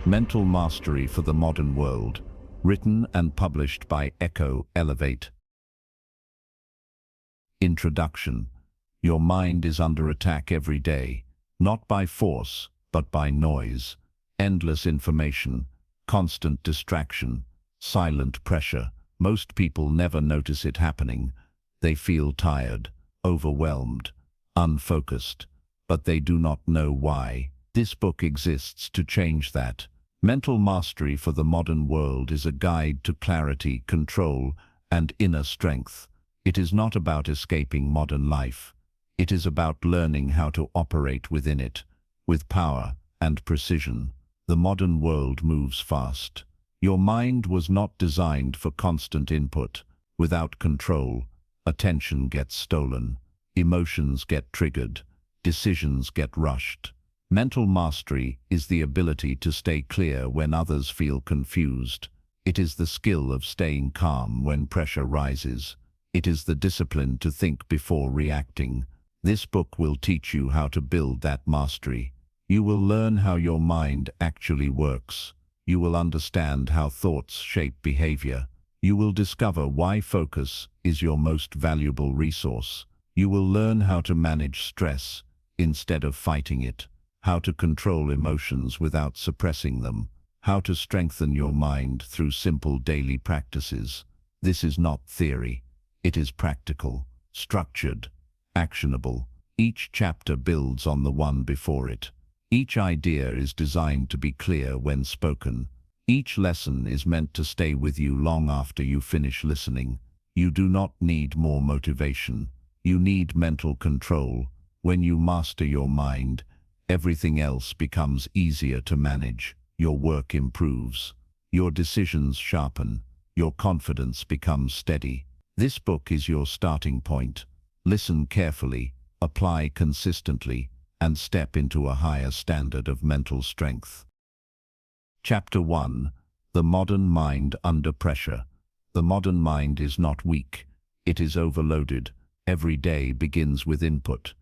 Mental Mastery for the Modern World, written and published by Echo Elevate. Introduction. Your mind is under attack every day, not by force, but by noise, endless information, constant distraction, silent pressure. Most people never notice it happening. They feel tired, overwhelmed, unfocused, but they do not know why. This book exists to change that. Mental Mastery for the Modern World is a guide to clarity, control, and inner strength. It is not about escaping modern life. It is about learning how to operate within it, with power and precision. The modern world moves fast. Your mind was not designed for constant input. Without control, attention gets stolen, emotions get triggered, decisions get rushed. Mental mastery is the ability to stay clear when others feel confused. It is the skill of staying calm when pressure rises. It is the discipline to think before reacting. This book will teach you how to build that mastery. You will learn how your mind actually works. You will understand how thoughts shape behavior. You will discover why focus is your most valuable resource. You will learn how to manage stress instead of fighting it, how to control emotions without suppressing them, how to strengthen your mind through simple daily practices. This is not theory. It is practical, structured, actionable. Each chapter builds on the one before it. Each idea is designed to be clear when spoken. Each lesson is meant to stay with you long after you finish listening. You do not need more motivation. You need mental control. When you master your mind, everything else becomes easier to manage. Your work improves. Your decisions sharpen. Your confidence becomes steady. This book is your starting point. Listen carefully, apply consistently, and step into a higher standard of mental strength. Chapter 1. The Modern Mind Under Pressure. The modern mind is not weak. It is overloaded. Every day begins with input.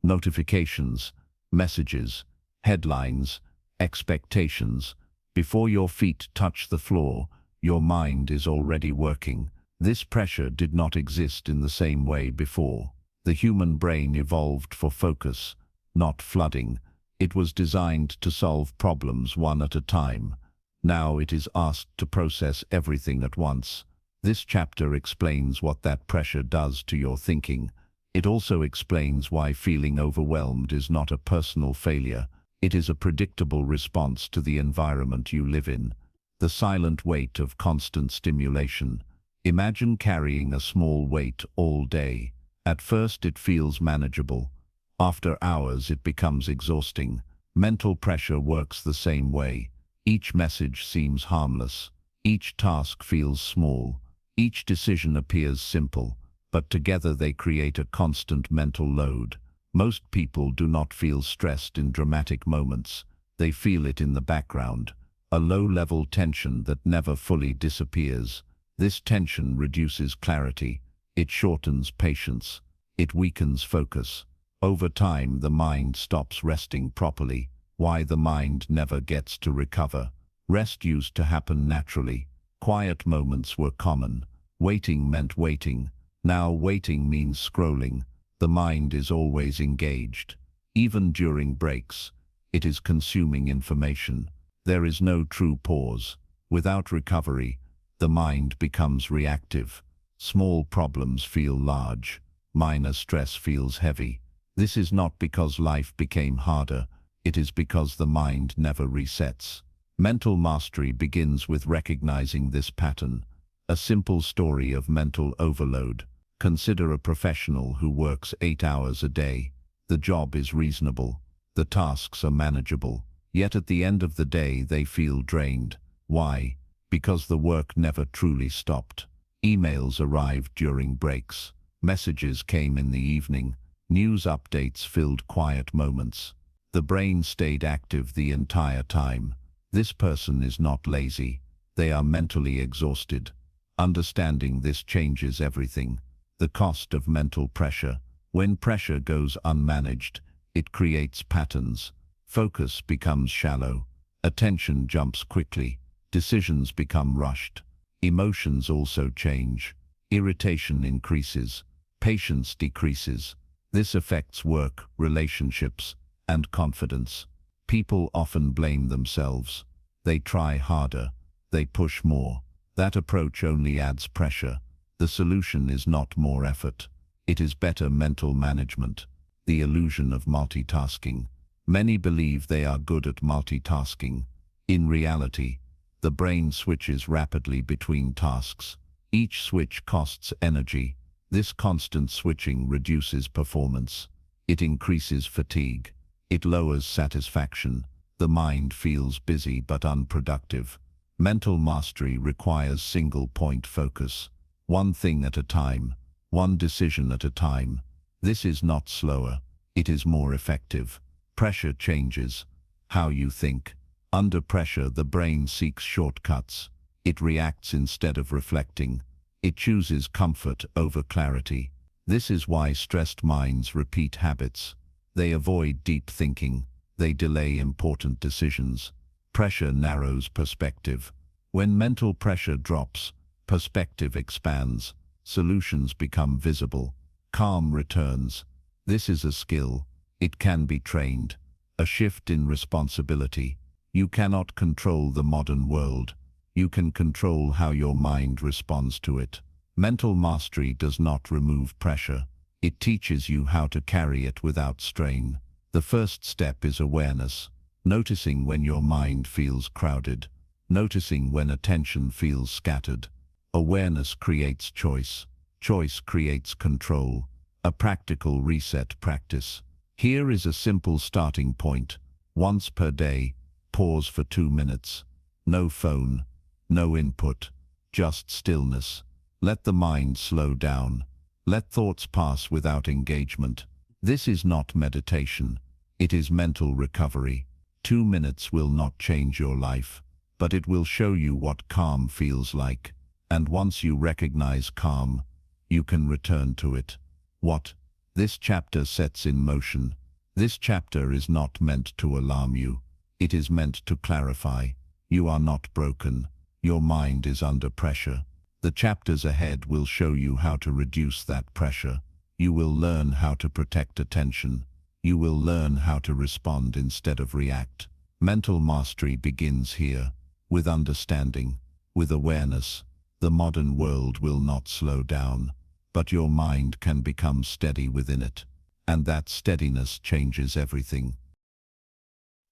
Notifications, messages, headlines, expectations. Before your feet touch the floor, your mind is already working. This pressure did not exist in the same way before. The human brain evolved for focus, not flooding. It was designed to solve problems one at a time. Now it is asked to process everything at once. This chapter explains what that pressure does to your thinking. It also explains why feeling overwhelmed is not a personal failure. It is a predictable response to the environment you live in. The silent weight of constant stimulation. Imagine carrying a small weight all day. At first it feels manageable. After hours it becomes exhausting. Mental pressure works the same way. Each message seems harmless. Each task feels small. Each decision appears simple. But together they create a constant mental load. Most people do not feel stressed in dramatic moments. They feel it in the background, a low-level tension that never fully disappears. This tension reduces clarity. It shortens patience. It weakens focus. Over time, the mind stops resting properly. Why the mind never gets to recover. Rest used to happen naturally. Quiet moments were common. Waiting meant waiting. Now waiting means scrolling. The mind is always engaged. Even during breaks, it is consuming information. There is no true pause. Without recovery, the mind becomes reactive. Small problems feel large. Minor stress feels heavy. This is not because life became harder. It is because the mind never resets. Mental mastery begins with recognizing this pattern. A simple story of mental overload. Consider a professional who works 8 hours a day. The job is reasonable. The tasks are manageable. Yet at the end of the day they feel drained. Why? Because the work never truly stopped. Emails arrived during breaks. Messages came in the evening. News updates filled quiet moments. The brain stayed active the entire time. This person is not lazy. They are mentally exhausted. Understanding this changes everything. The cost of mental pressure. When pressure goes unmanaged, it creates patterns. Focus becomes shallow. Attention jumps quickly. Decisions become rushed. Emotions also change. Irritation increases. Patience decreases. This affects work, relationships, and confidence. People often blame themselves. They try harder. They push more. That approach only adds pressure. The solution is not more effort. It is better mental management. The illusion of multitasking. Many believe they are good at multitasking. In reality, the brain switches rapidly between tasks. Each switch costs energy. This constant switching reduces performance. It increases fatigue. It lowers satisfaction. The mind feels busy but unproductive. Mental mastery requires single-point focus. One thing at a time. One decision at a time. This is not slower. It is more effective. Pressure changes how you think. Under pressure, the brain seeks shortcuts. It reacts instead of reflecting. It chooses comfort over clarity. This is why stressed minds repeat habits. They avoid deep thinking. They delay important decisions. Pressure narrows perspective. When mental pressure drops, perspective expands. Solutions become visible. Calm returns. This is a skill. It can be trained. A shift in responsibility. You cannot control the modern world. You can control how your mind responds to it. Mental mastery does not remove pressure. It teaches you how to carry it without strain. The first step is awareness. Noticing when your mind feels crowded. Noticing when attention feels scattered. Awareness creates choice. Choice creates control. A practical reset practice. Here is a simple starting point. Once per day, pause for 2 minutes. No phone, no input, just stillness. Let the mind slow down. Let thoughts pass without engagement. This is not meditation. It is mental recovery. 2 minutes will not change your life, but it will show you what calm feels like. And once you recognize calm, you can return to it. What this chapter sets in motion. This chapter is not meant to alarm you. It is meant to clarify. You are not broken. Your mind is under pressure. The chapters ahead will show you how to reduce that pressure. You will learn how to protect attention. You will learn how to respond instead of react. Mental mastery begins here, with understanding, with awareness. The modern world will not slow down, but your mind can become steady within it. And that steadiness changes everything.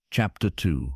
Chapter 2.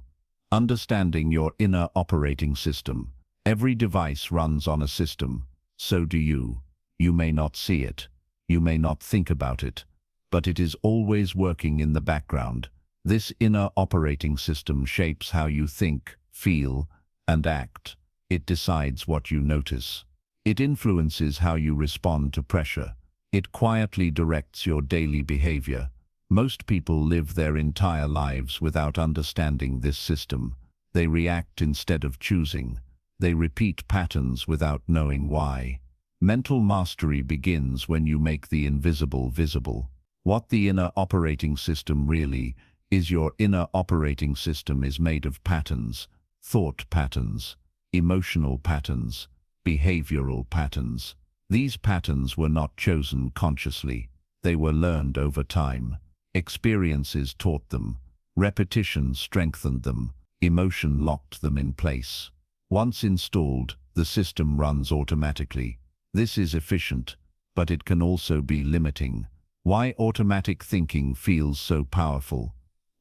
Understanding your inner operating system. Every device runs on a system. So do you. You may not see it. You may not think about it. But it is always working in the background. This inner operating system shapes how you think, feel, and act. It decides what you notice. It influences how you respond to pressure. It quietly directs your daily behavior. Most people live their entire lives without understanding this system. They react instead of choosing. They repeat patterns without knowing why. Mental mastery begins when you make the invisible visible. What the inner operating system really is, your inner operating system is made of patterns, thought patterns, emotional patterns, behavioral patterns. These patterns were not chosen consciously. They were learned over time. Experiences taught them. Repetition strengthened them. Emotion locked them in place. Once installed, the system runs automatically. This is efficient, but it can also be limiting. Why automatic thinking feels so powerful?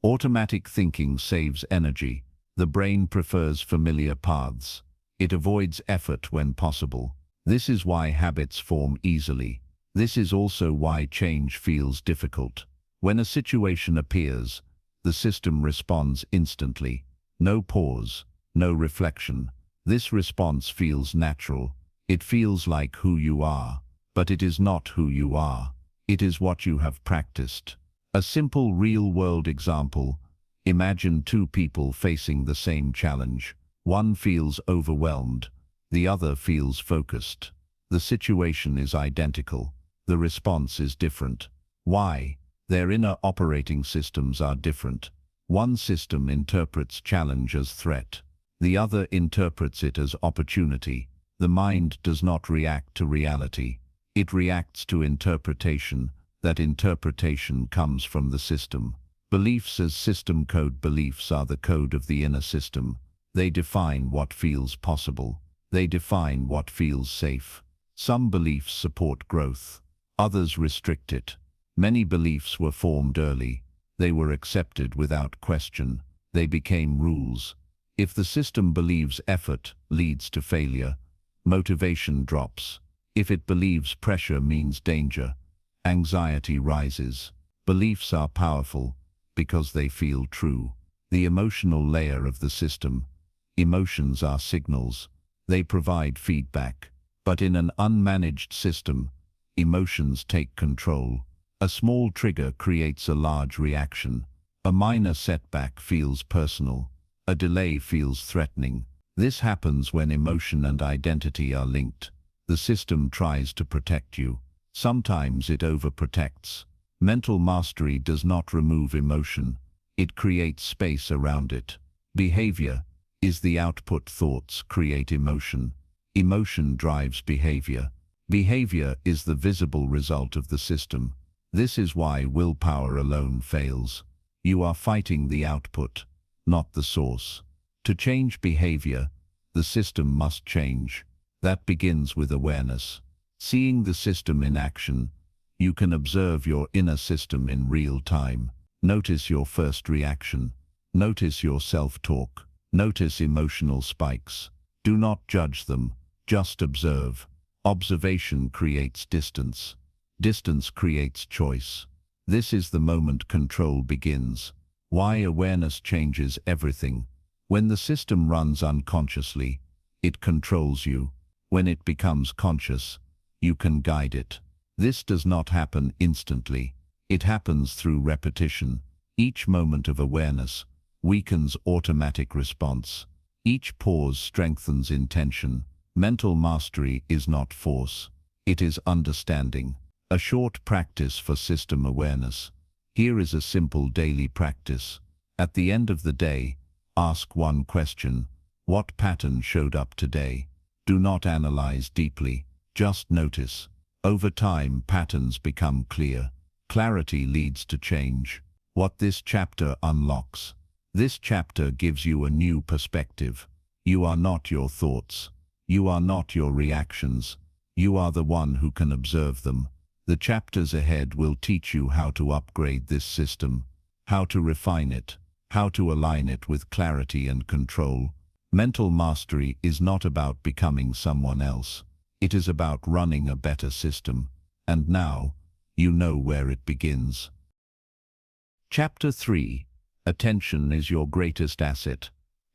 Automatic thinking saves energy. The brain prefers familiar paths. It avoids effort when possible. This is why habits form easily. This is also why change feels difficult. When a situation appears, the system responds instantly. No pause, no reflection. This response feels natural. It feels like who you are, but it is not who you are. It is what you have practiced. A simple real-world example. Imagine two people facing the same challenge. One feels overwhelmed. The other feels focused. The situation is identical. The response is different. Why? Their inner operating systems are different. One system interprets challenge as threat. The other interprets it as opportunity. The mind does not react to reality. It reacts to interpretation. That interpretation comes from the system. Beliefs as system code. Beliefs are the code of the inner system. They define what feels possible. They define what feels safe. Some beliefs support growth. Others restrict it. Many beliefs were formed early. They were accepted without question. They became rules. If the system believes effort leads to failure, motivation drops. If it believes pressure means danger, anxiety rises. Beliefs are powerful because they feel true. The emotional layer of the system. Emotions are signals. They provide feedback. But in an unmanaged system, emotions take control. A small trigger creates a large reaction. A minor setback feels personal. A delay feels threatening. This happens when emotion and identity are linked. The system tries to protect you. Sometimes it overprotects. Mental mastery does not remove emotion. It creates space around it. Behavior is the output. Thoughts create emotion. Emotion drives behavior. Behavior is the visible result of the system. This is why willpower alone fails. You are fighting the output, not the source. To change behavior, the system must change. That begins with awareness. Seeing the system in action, you can observe your inner system in real time. Notice your first reaction. Notice your self-talk. Notice emotional spikes. Do not judge them, just observe. Observation creates distance. Distance creates choice. This is the moment control begins. Why awareness changes everything. When the system runs unconsciously, it controls you. When it becomes conscious, you can guide it. This does not happen instantly. It happens through repetition. Each moment of awareness weakens automatic response. Each pause strengthens intention. Mental mastery is not force. It is understanding. A short practice for system awareness. Here is a simple daily practice. At the end of the day, ask one question. What pattern showed up today? Do not analyze deeply. Just notice. Over time, patterns become clear. Clarity leads to change. What this chapter unlocks. This chapter gives you a new perspective. You are not your thoughts. You are not your reactions. You are the one who can observe them. The chapters ahead will teach you how to upgrade this system, how to refine it, how to align it with clarity and control. Mental mastery is not about becoming someone else. It is about running a better system. And now, you know where it begins. Chapter 3. Attention is your greatest asset.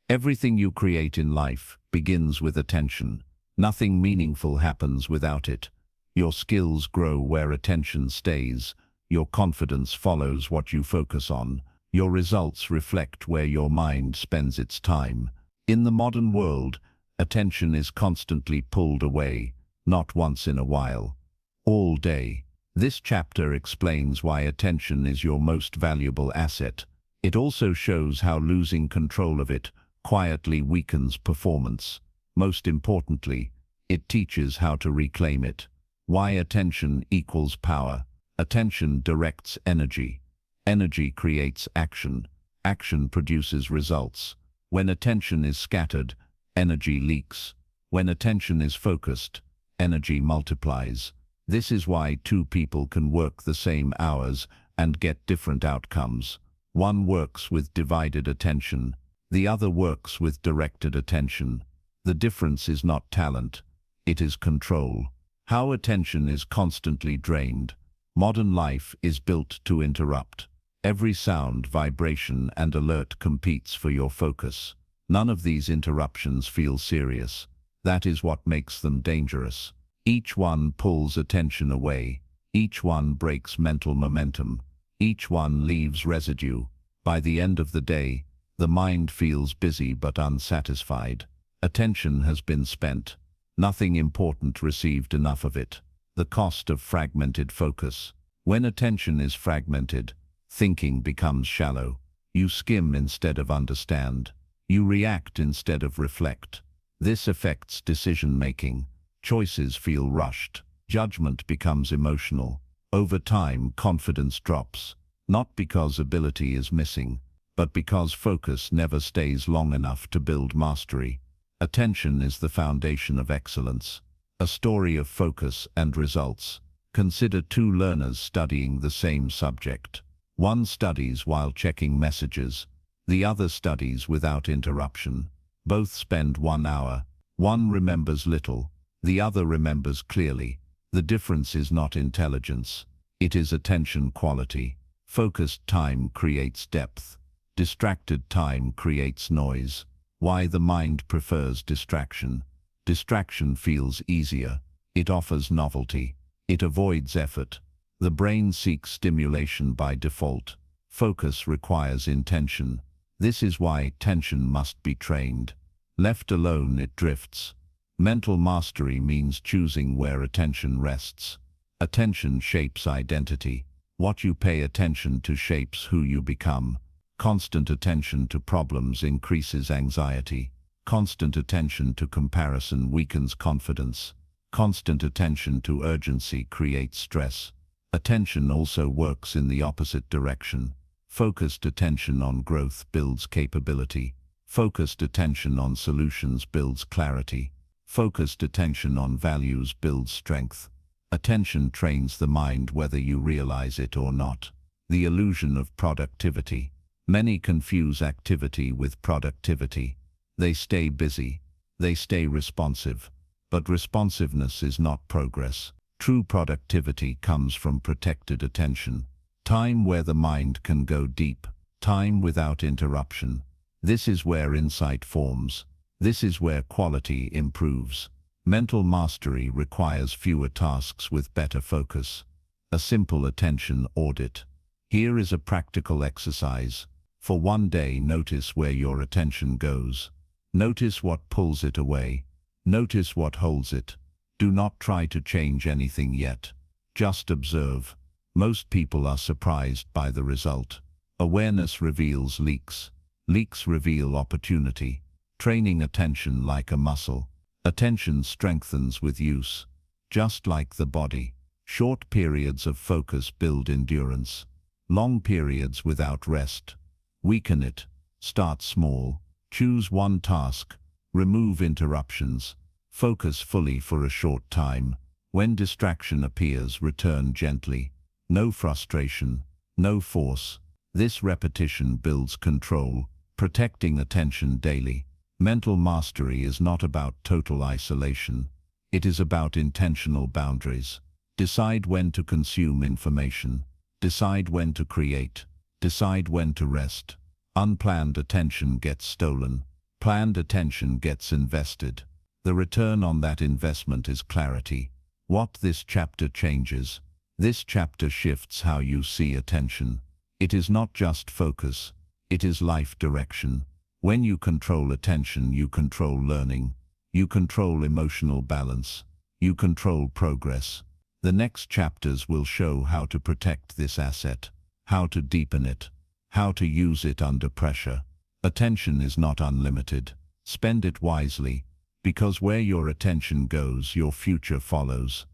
Everything you create in life begins with attention. Nothing meaningful happens without it. Your skills grow where attention stays. Your confidence follows what you focus on. Your results reflect where your mind spends its time. In the modern world, attention is constantly pulled away, not once in a while. All day. This chapter explains why attention is your most valuable asset. It also shows how losing control of it quietly weakens performance. Most importantly, it teaches how to reclaim it. Why attention equals power. Attention directs energy. Energy creates action. Action produces results. When attention is scattered, energy leaks. When attention is focused, energy multiplies. This is why two people can work the same hours and get different outcomes. One works with divided attention. The other works with directed attention. The difference is not talent. It is control. How attention is constantly drained. Modern life is built to interrupt. Every sound, vibration, and alert competes for your focus. None of these interruptions feel serious. That is what makes them dangerous. Each one pulls attention away. Each one breaks mental momentum. Each one leaves residue. By the end of the day, the mind feels busy but unsatisfied. Attention has been spent. Nothing important received enough of it. The cost of fragmented focus. When attention is fragmented, thinking becomes shallow. You skim instead of understand. You react instead of reflect. This affects decision-making. Choices feel rushed. Judgment becomes emotional. Over time, confidence drops. Not because ability is missing, but because focus never stays long enough to build mastery. Attention is the foundation of excellence. A story of focus and results. Consider two learners studying the same subject. One studies while checking messages. The other studies without interruption. Both spend 1 hour. One remembers little. The other remembers clearly. The difference is not intelligence. It is attention quality. Focused time creates depth. Distracted time creates noise. Why the mind prefers distraction. Distraction feels easier. It offers novelty. It avoids effort. The brain seeks stimulation by default. Focus requires intention. This is why attention must be trained. Left alone, it drifts. Mental mastery means choosing where attention rests. Attention shapes identity. What you pay attention to shapes who you become. Constant attention to problems increases anxiety. Constant attention to comparison weakens confidence. Constant attention to urgency creates stress. Attention also works in the opposite direction. Focused attention on growth builds capability. Focused attention on solutions builds clarity. Focused attention on values builds strength. Attention trains the mind whether you realize it or not. The illusion of productivity. Many confuse activity with productivity. They stay busy. They stay responsive. But responsiveness is not progress. True productivity comes from protected attention. Time where the mind can go deep. Time without interruption. This is where insight forms. This is where quality improves. Mental mastery requires fewer tasks with better focus. A simple attention audit. Here is a practical exercise. For one day, notice where your attention goes. Notice what pulls it away. Notice what holds it. Do not try to change anything yet. Just observe. Most people are surprised by the result. Awareness reveals leaks. Leaks reveal opportunity. Training attention like a muscle. Attention strengthens with use. Just like the body. Short periods of focus build endurance. Long periods without rest weaken it. Start small. Choose one task. Remove interruptions. Focus fully for a short time. When distraction appears, return gently. No frustration. No force. This repetition builds control, protecting attention daily. Mental mastery is not about total isolation. It is about intentional boundaries. Decide when to consume information. Decide when to create. Decide when to rest. Unplanned attention gets stolen. Planned attention gets invested. The return on that investment is clarity. What this chapter changes. This chapter shifts how you see attention. It is not just focus. It is life direction. When you control attention, you control learning. You control emotional balance. You control progress. The next chapters will show how to protect this asset, how to deepen it, how to use it under pressure. Attention is not unlimited. Spend it wisely, because where your attention goes, your future follows.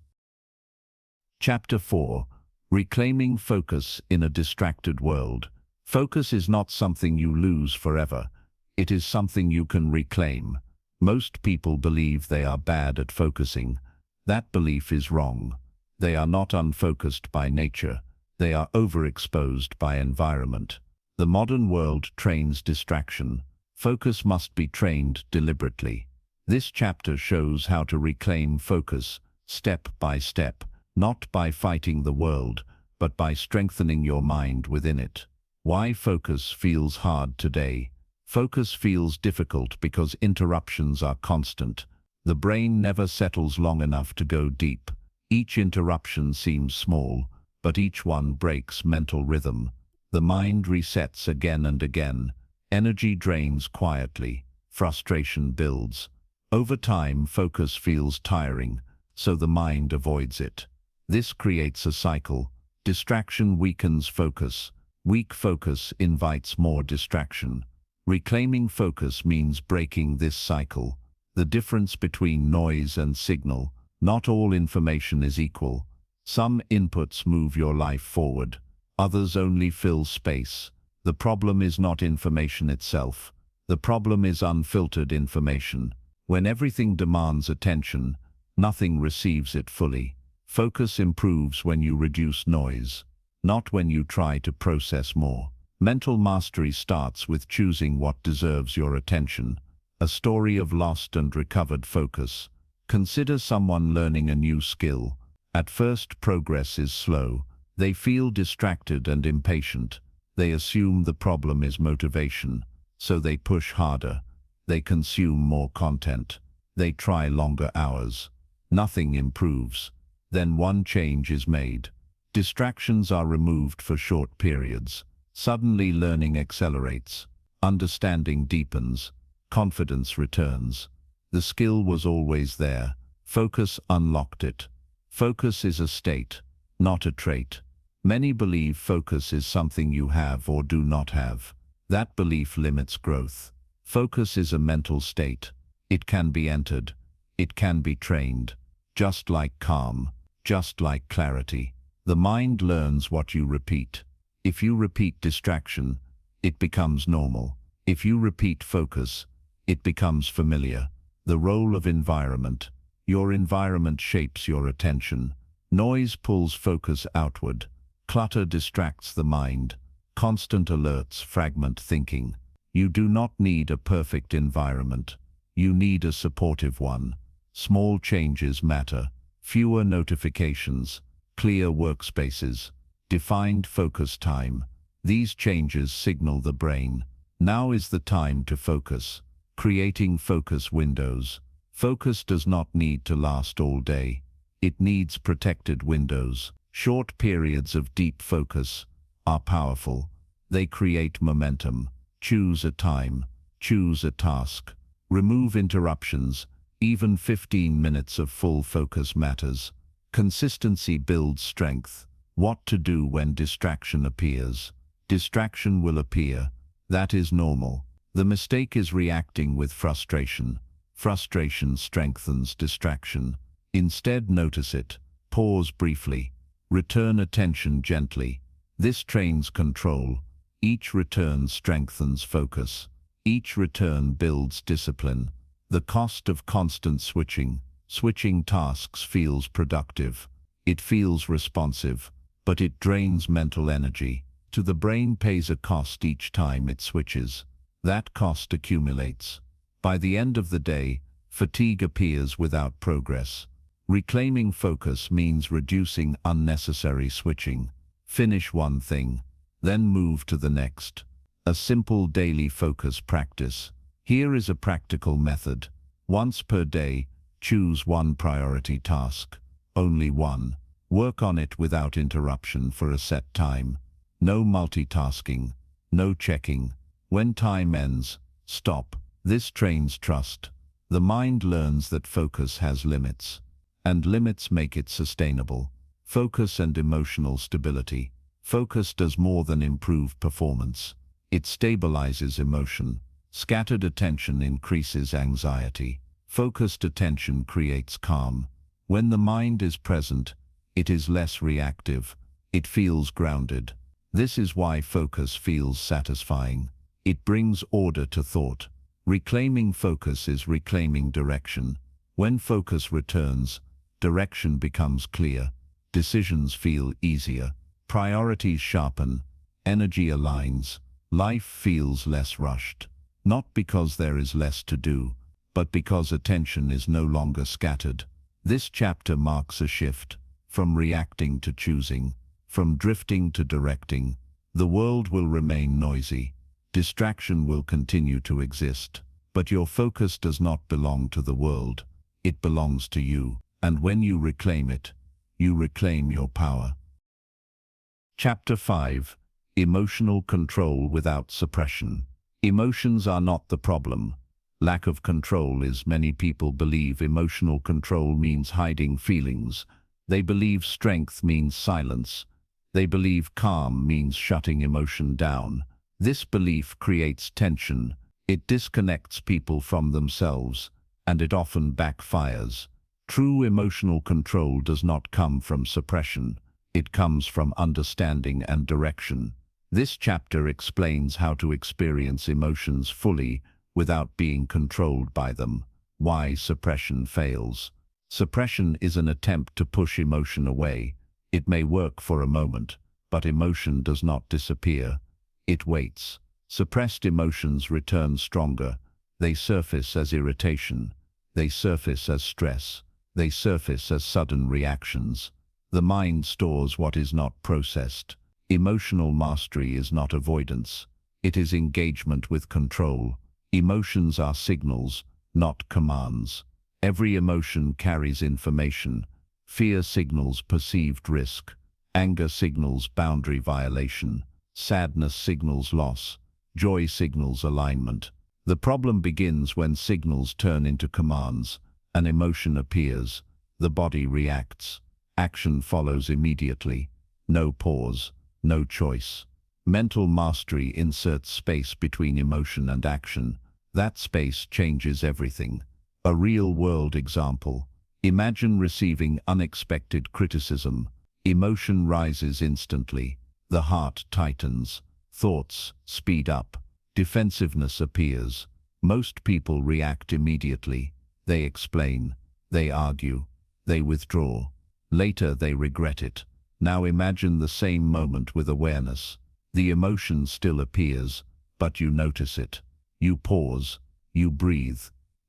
Chapter 4. Reclaiming focus in a distracted world. Focus is not something you lose forever. It is something you can reclaim. Most people believe they are bad at focusing. That belief is wrong. They are not unfocused by nature. They are overexposed by environment. The modern world trains distraction. Focus must be trained deliberately. This chapter shows how to reclaim focus, step by step, not by fighting the world, but by strengthening your mind within it. Why focus feels hard today. Focus feels difficult because interruptions are constant. The brain never settles long enough to go deep. Each interruption seems small, but each one breaks mental rhythm. The mind resets again and again. Energy drains quietly. Frustration builds. Over time, focus feels tiring, so the mind avoids it. This creates a cycle. Distraction weakens focus. Weak focus invites more distraction. Reclaiming focus means breaking this cycle. The difference between noise and signal. Not all information is equal. Some inputs move your life forward. Others only fill space. The problem is not information itself. The problem is unfiltered information. When everything demands attention, nothing receives it fully. Focus improves when you reduce noise, not when you try to process more. Mental mastery starts with choosing what deserves your attention. A story of lost and recovered focus. Consider someone learning a new skill. At first, progress is slow. They feel distracted and impatient. They assume the problem is motivation, so they push harder. They consume more content. They try longer hours. Nothing improves. Then one change is made. Distractions are removed for short periods. Suddenly learning accelerates. Understanding deepens. Confidence returns. The skill was always there. Focus unlocked it. Focus is a state, not a trait. Many believe focus is something you have or do not have. That belief limits growth. Focus is a mental state. It can be entered. It can be trained. Just like calm, just like clarity. The mind learns what you repeat. If you repeat distraction, it becomes normal. If you repeat focus, it becomes familiar. The role of environment. Your environment shapes your attention. Noise pulls focus outward. Clutter distracts the mind. Constant alerts fragment thinking. You do not need a perfect environment. You need a supportive one. Small changes matter. Fewer notifications. Clear workspaces. Defined focus time. These changes signal the brain. Now is the time to focus. Creating focus windows. Focus does not need to last all day. It needs protected windows. Short periods of deep focus are powerful. They create momentum. Choose a time. Choose a task. Remove interruptions. Even 15 minutes of full focus matters. Consistency builds strength. What to do when distraction appears. Distraction will appear. That is normal. The mistake is reacting with frustration. Frustration strengthens distraction. Instead, notice it. Pause briefly. Return attention gently. This trains control. Each return strengthens focus. Each return builds discipline. The cost of constant switching. Switching tasks feels productive. It feels responsive, but it drains mental energy. To the brain pays a cost each time it switches. That cost accumulates. By the end of the day, fatigue appears without progress. Reclaiming focus means reducing unnecessary switching. Finish one thing, then move to the next. A simple daily focus practice. Here is a practical method. Once per day, choose one priority task. Only one. Work on it without interruption for a set time. No multitasking. No checking. When time ends, stop. This trains trust. The mind learns that focus has limits. And limits make it sustainable. Focus and emotional stability. Focus does more than improve performance. It stabilizes emotion. Scattered attention increases anxiety. Focused attention creates calm. When the mind is present, it is less reactive. It feels grounded. This is why focus feels satisfying. It brings order to thought. Reclaiming focus is reclaiming direction. When focus returns, direction becomes clear. Decisions feel easier. Priorities sharpen. Energy aligns. Life feels less rushed. Not because there is less to do, but because attention is no longer scattered. This chapter marks a shift, from reacting to choosing, from drifting to directing. The world will remain noisy. Distraction will continue to exist. But your focus does not belong to the world. It belongs to you. And when you reclaim it, you reclaim your power. Chapter 5. Emotional control without suppression. Emotions are not the problem. Lack of control is. Many people believe emotional control means hiding feelings. They believe strength means silence. They believe calm means shutting emotion down. This belief creates tension. It disconnects people from themselves, and it often backfires. True emotional control does not come from suppression. It comes from understanding and direction. This chapter explains how to experience emotions fully without being controlled by them. Why suppression fails. Suppression is an attempt to push emotion away. It may work for a moment, but emotion does not disappear. It waits. Suppressed emotions return stronger. They surface as irritation. They surface as stress. They surface as sudden reactions. The mind stores what is not processed. Emotional mastery is not avoidance. It is engagement with control. Emotions are signals, not commands. Every emotion carries information. Fear signals perceived risk. Anger signals boundary violation. Sadness signals loss. Joy signals alignment. The problem begins when signals turn into commands. An emotion appears. The body reacts. Action follows immediately. No pause. No choice. Mental mastery inserts space between emotion and action. That space changes everything. A real-world example. Imagine receiving unexpected criticism. Emotion rises instantly. The heart tightens. Thoughts speed up. Defensiveness appears. Most people react immediately. They explain. They argue. They withdraw. Later they regret it. Now imagine the same moment with awareness. The emotion still appears, but you notice it. You pause. You breathe.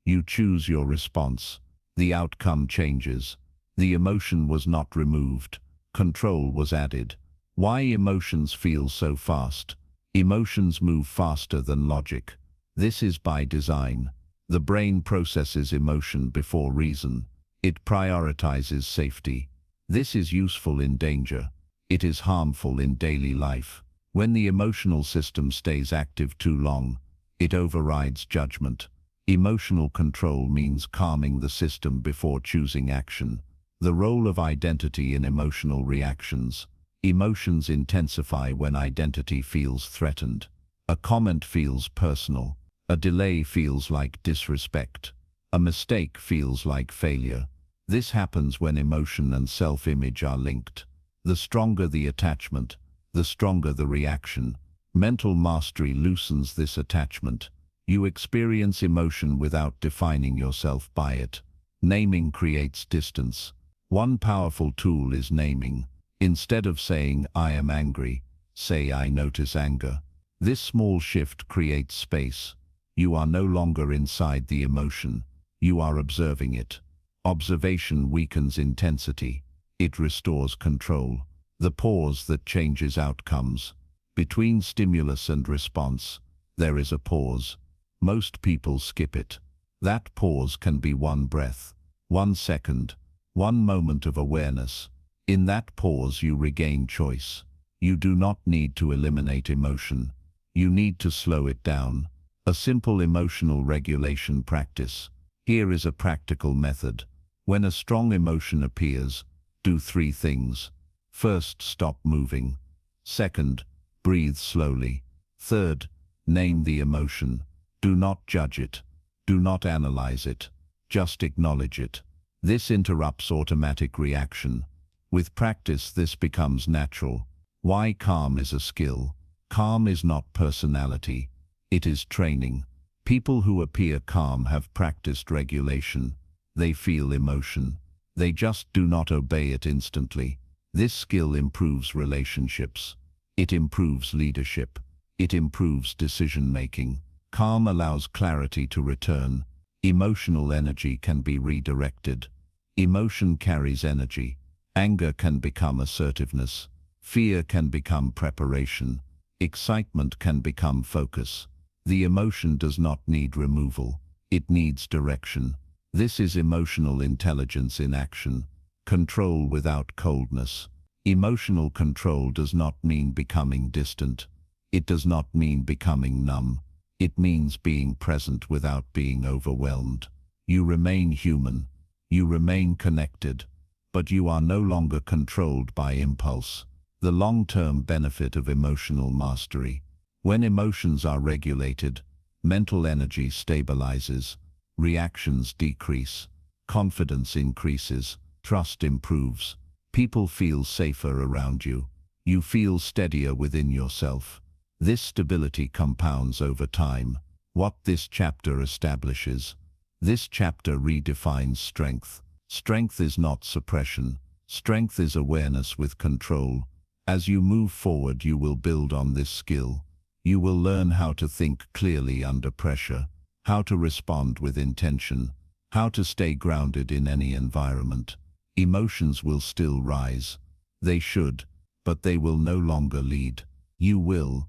You choose your response. The outcome changes. The emotion was not removed. Control was added. Why emotions feel so fast? Emotions move faster than logic. This is by design. The brain processes emotion before reason. It prioritizes safety. This is useful in danger. It is harmful in daily life. When the emotional system stays active too long, it overrides judgment. Emotional control means calming the system before choosing action. The role of identity in emotional reactions. Emotions intensify when identity feels threatened. A comment feels personal. A delay feels like disrespect. A mistake feels like failure. This happens when emotion and self-image are linked. The stronger the attachment, the stronger the reaction. Mental mastery loosens this attachment. You experience emotion without defining yourself by it. Naming creates distance. One powerful tool is naming. Instead of saying, "I am angry," say, "I notice anger." This small shift creates space. You are no longer inside the emotion. You are observing it. Observation weakens intensity. It restores control. The pause that changes outcomes. Between stimulus and response, there is a pause. Most people skip it. That pause can be one breath, 1 second, one moment of awareness. In that pause you regain choice. You do not need to eliminate emotion. You need to slow it down. A simple emotional regulation practice. Here is a practical method. When a strong emotion appears, do 3 things. First, stop moving. Second, breathe slowly. Third, name the emotion. Do not judge it. Do not analyze it. Just acknowledge it. This interrupts automatic reaction. With practice, this becomes natural. Why calm is a skill. Calm is not personality. It is training. People who appear calm have practiced regulation. They feel emotion. They just do not obey it instantly. This skill improves relationships. It improves leadership. It improves decision-making. Calm allows clarity to return. Emotional energy can be redirected. Emotion carries energy. Anger can become assertiveness. Fear can become preparation. Excitement can become focus. The emotion does not need removal. It needs direction. This is emotional intelligence in action. Control without coldness. Emotional control does not mean becoming distant. It does not mean becoming numb. It means being present without being overwhelmed. You remain human. You remain connected. But you are no longer controlled by impulse. The long-term benefit of emotional mastery. When emotions are regulated, mental energy stabilizes, reactions decrease, confidence increases, trust improves. People feel safer around you. You feel steadier within yourself. This stability compounds over time. What this chapter establishes. This chapter redefines strength. Strength is not suppression. Strength is awareness with control. As you move forward, you will build on this skill. You will learn how to think clearly under pressure, how to respond with intention, how to stay grounded in any environment. Emotions will still rise. They should, but they will no longer lead. You will.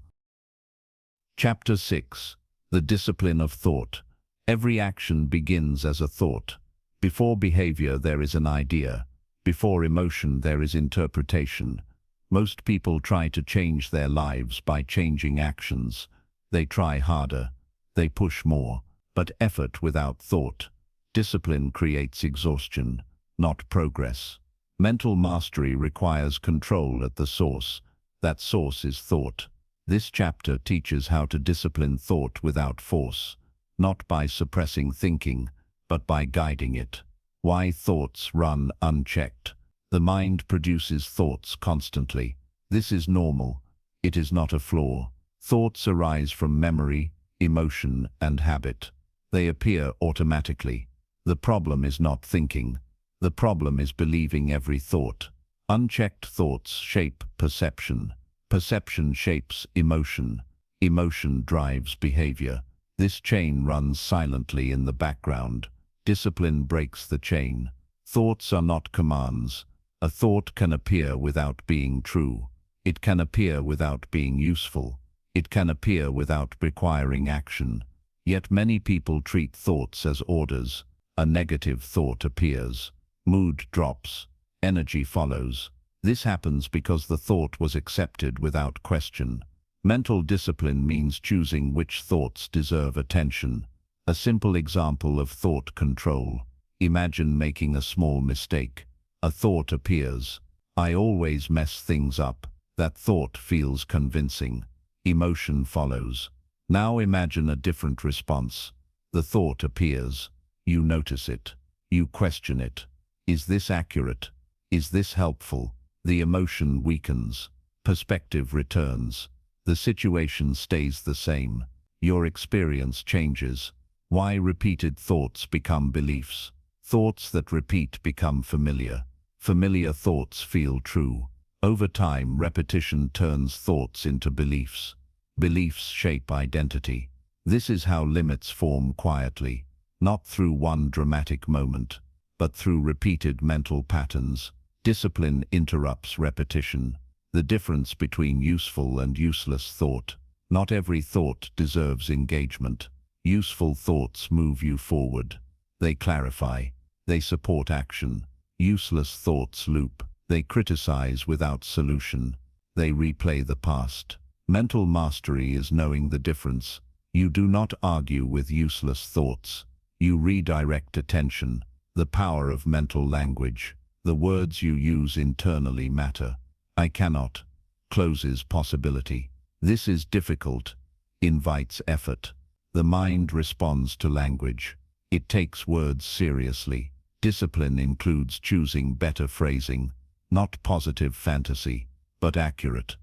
Chapter 6. The Discipline of Thought. Every action begins as a thought. Before behavior there is an idea. Before emotion there is interpretation. Most people try to change their lives by changing actions. They try harder. They push more. But effort without thought. Discipline creates exhaustion, not progress. Mental mastery requires control at the source. That source is thought. This chapter teaches how to discipline thought without force, not by suppressing thinking, but by guiding it. Why thoughts run unchecked. The mind produces thoughts constantly. This is normal. It is not a flaw. Thoughts arise from memory, emotion, and habit. They appear automatically. The problem is not thinking. The problem is believing every thought. Unchecked thoughts shape perception. Perception shapes emotion. Emotion drives behavior. This chain runs silently in the background. Discipline breaks the chain. Thoughts are not commands. A thought can appear without being true. It can appear without being useful. It can appear without requiring action. Yet many people treat thoughts as orders. A negative thought appears. Mood drops. Energy follows. This happens because the thought was accepted without question. Mental discipline means choosing which thoughts deserve attention. A simple example of thought control. Imagine making a small mistake. A thought appears. I always mess things up. That thought feels convincing. Emotion follows. Now imagine a different response. The thought appears. You notice it. You question it. Is this accurate? Is this helpful? The emotion weakens. Perspective returns. The situation stays the same. Your experience changes. Why repeated thoughts become beliefs? Thoughts that repeat become familiar. Familiar thoughts feel true. Over time, repetition turns thoughts into beliefs. Beliefs shape identity. This is how limits form quietly, not through one dramatic moment, but through repeated mental patterns. Discipline interrupts repetition. The difference between useful and useless thought. Not every thought deserves engagement. Useful thoughts move you forward. They clarify. They support action. Useless thoughts loop. They criticize without solution. They replay the past. Mental mastery is knowing the difference. You do not argue with useless thoughts. You redirect attention. The power of mental language. The words you use internally matter. I cannot closes possibility. This is difficult. Invites effort. The mind responds to language. It takes words seriously. Discipline includes choosing better phrasing, not positive fantasy, but accurate,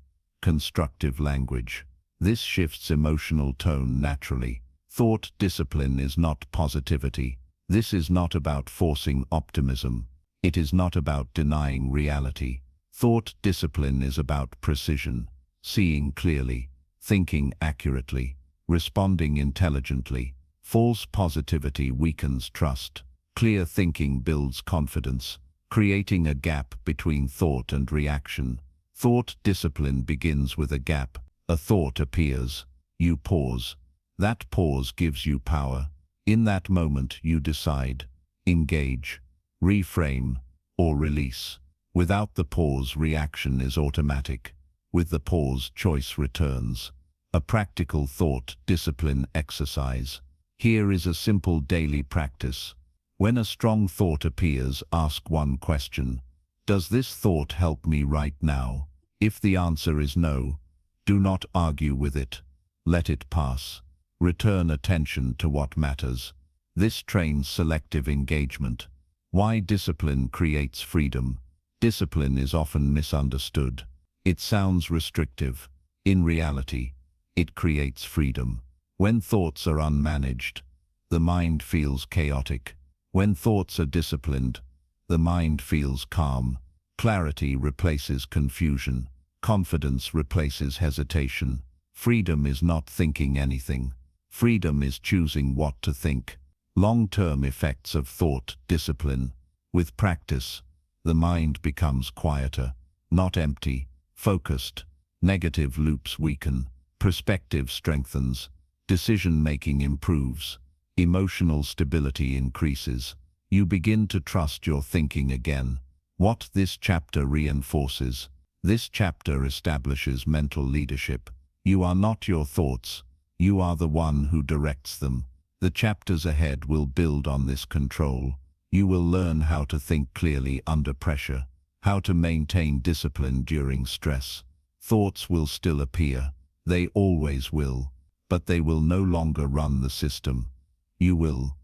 constructive language. This shifts emotional tone naturally. Thought discipline is not positivity. This is not about forcing optimism. It is not about denying reality. Thought discipline is about precision, seeing clearly, thinking accurately, responding intelligently. False positivity weakens trust. Clear thinking builds confidence, creating a gap between thought and reaction. Thought discipline begins with a gap. A thought appears. You pause. That pause gives you power. In that moment you decide, engage, reframe, or release. Without the pause, reaction is automatic. With the pause, choice returns. A practical thought discipline exercise. Here is a simple daily practice. When a strong thought appears, ask one question. Does this thought help me right now? If the answer is no, do not argue with it. Let it pass. Return attention to what matters. This trains selective engagement. Why discipline creates freedom? Discipline is often misunderstood. It sounds restrictive. In reality, it creates freedom. When thoughts are unmanaged, the mind feels chaotic. When thoughts are disciplined, the mind feels calm. Clarity replaces confusion. Confidence replaces hesitation. Freedom is not thinking anything. Freedom is choosing what to think. Long-term effects of thought discipline. With practice, the mind becomes quieter, not empty, focused. Negative loops weaken. Perspective strengthens. Decision-making improves. Emotional stability increases. You begin to trust your thinking again. What this chapter reinforces. This chapter establishes mental leadership. You are not your thoughts. You are the one who directs them. The chapters ahead will build on this control. You will learn how to think clearly under pressure, how to maintain discipline during stress. Thoughts will still appear. They always will. But they will no longer run the system. You will.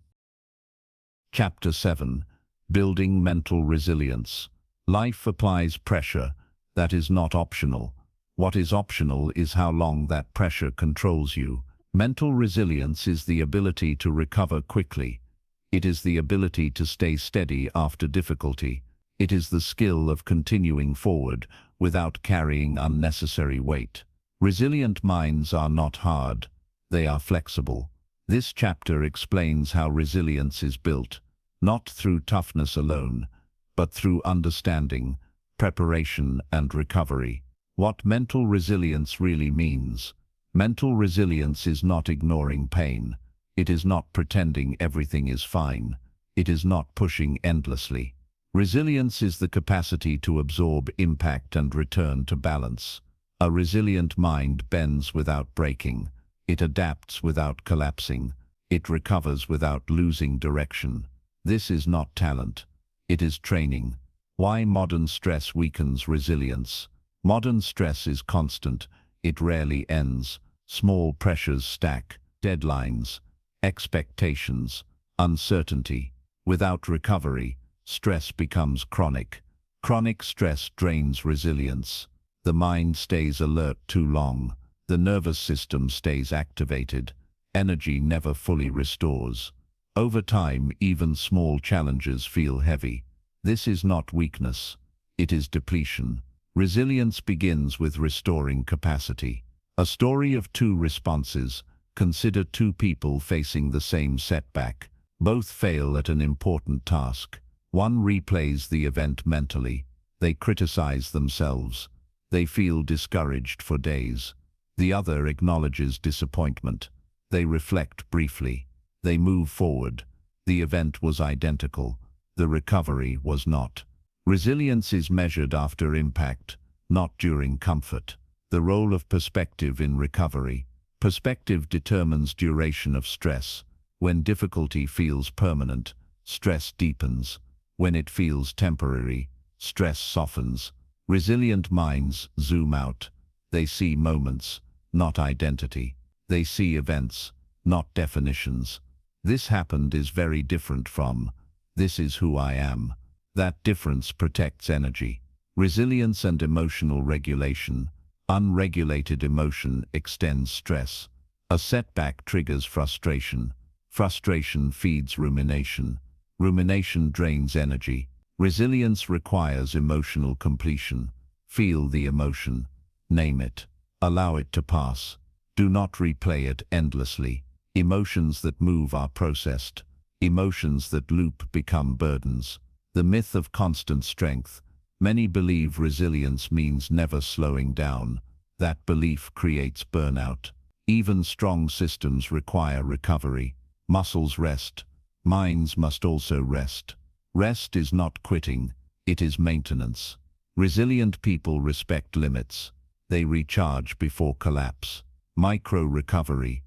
Chapter 7. Building Mental Resilience. Life applies pressure. That is not optional. What is optional is how long that pressure controls you. Mental resilience is the ability to recover quickly. It is the ability to stay steady after difficulty. It is the skill of continuing forward without carrying unnecessary weight. Resilient minds are not hard. They are flexible. This chapter explains how resilience is built, not through toughness alone, but through understanding, preparation, and recovery. What mental resilience really means. Mental resilience is not ignoring pain. It is not pretending everything is fine. It is not pushing endlessly. Resilience is the capacity to absorb impact and return to balance. A resilient mind bends without breaking. It adapts without collapsing. It recovers without losing direction. This is not talent. It is training. Why modern stress weakens resilience? Modern stress is constant. It rarely ends. Small pressures stack. Deadlines, expectations, uncertainty. Without recovery, stress becomes chronic. Chronic stress drains resilience. The mind stays alert too long. The nervous system stays activated. Energy never fully restores. Over time, even small challenges feel heavy. This is not weakness. It is depletion. Resilience begins with restoring capacity. A story of two responses. Consider two people facing the same setback. Both fail at an important task. One replays the event mentally. They criticize themselves. They feel discouraged for days. The other acknowledges disappointment. They reflect briefly. They move forward. The event was identical. The recovery was not. Resilience is measured after impact, not during comfort. The role of perspective in recovery. Perspective determines duration of stress. When difficulty feels permanent, stress deepens. When it feels temporary, stress softens. Resilient minds zoom out. They see moments, not identity. They see events, not definitions. This happened is very different from, this is who I am. That difference protects energy. Resilience and emotional regulation. Unregulated emotion extends stress. A setback triggers frustration. Frustration feeds rumination. Rumination drains energy. Resilience requires emotional completion. Feel the emotion. Name it. Allow it to pass. Do not replay it endlessly. Emotions that move are processed. Emotions that loop become burdens. The myth of constant strength. Many believe resilience means never slowing down. That belief creates burnout. Even strong systems require recovery. Muscles rest. Minds must also rest. Rest is not quitting, it is maintenance. Resilient people respect limits. They recharge before collapse. Micro-recovery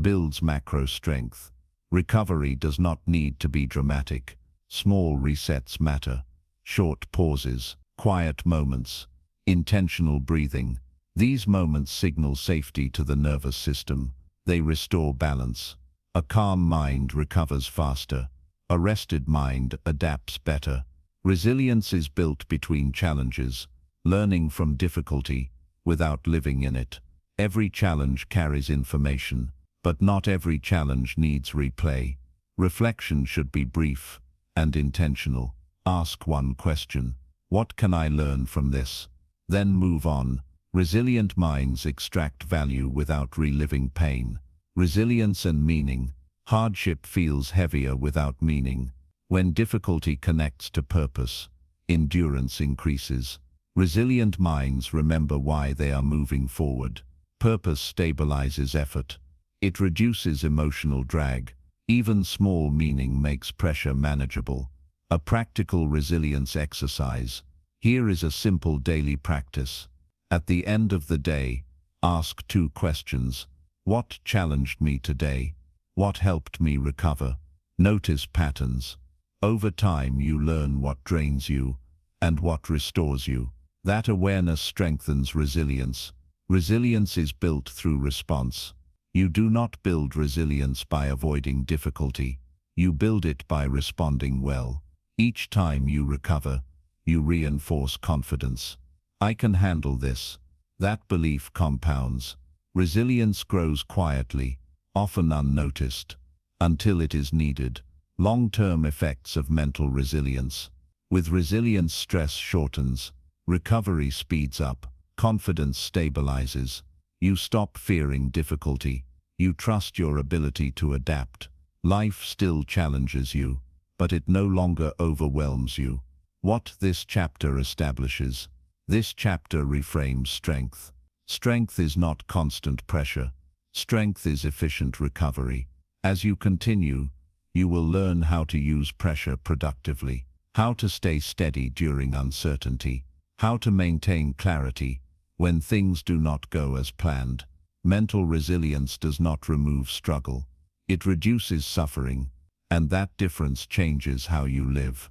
builds macro strength. Recovery does not need to be dramatic. Small resets matter. Short pauses, quiet moments. Intentional breathing. These moments signal safety to the nervous system. They restore balance. A calm mind recovers faster. A rested mind adapts better. Resilience is built between challenges, learning from difficulty without living in it. Every challenge carries information, but not every challenge needs replay. Reflection should be brief and intentional. Ask one question: what can I learn from this? Then move on. Resilient minds extract value without reliving pain. Resilience and meaning. Hardship feels heavier without meaning. When difficulty connects to purpose, endurance increases. Resilient minds remember why they are moving forward. Purpose stabilizes effort. It reduces emotional drag. Even small meaning makes pressure manageable. A practical resilience exercise. Here is a simple daily practice. At the end of the day, ask 2 questions. What challenged me today? What helped me recover? Notice patterns. Over time you learn what drains you and what restores you. That awareness strengthens resilience. Resilience is built through response. You do not build resilience by avoiding difficulty. You build it by responding well. Each time you recover, you reinforce confidence. I can handle this. That belief compounds. Resilience grows quietly, often unnoticed, until it is needed. Long-term effects of mental resilience. With resilience, stress shortens, recovery speeds up, confidence stabilizes. You stop fearing difficulty. You trust your ability to adapt. Life still challenges you, but it no longer overwhelms you. What this chapter establishes. This chapter reframes strength. Strength is not constant pressure. Strength is efficient recovery. As you continue, you will learn how to use pressure productively, how to stay steady during uncertainty, how to maintain clarity when things do not go as planned. Mental resilience does not remove struggle. It reduces suffering, and that difference changes how you live.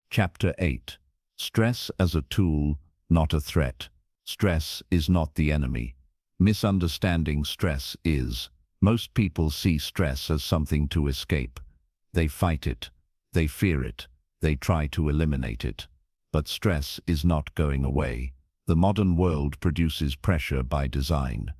Chapter 8. Stress as a tool, not a threat. Stress is not the enemy. Misunderstanding stress is. Most people see stress as something to escape. They fight it. They fear it. They try to eliminate it. But stress is not going away. The modern world produces pressure by design.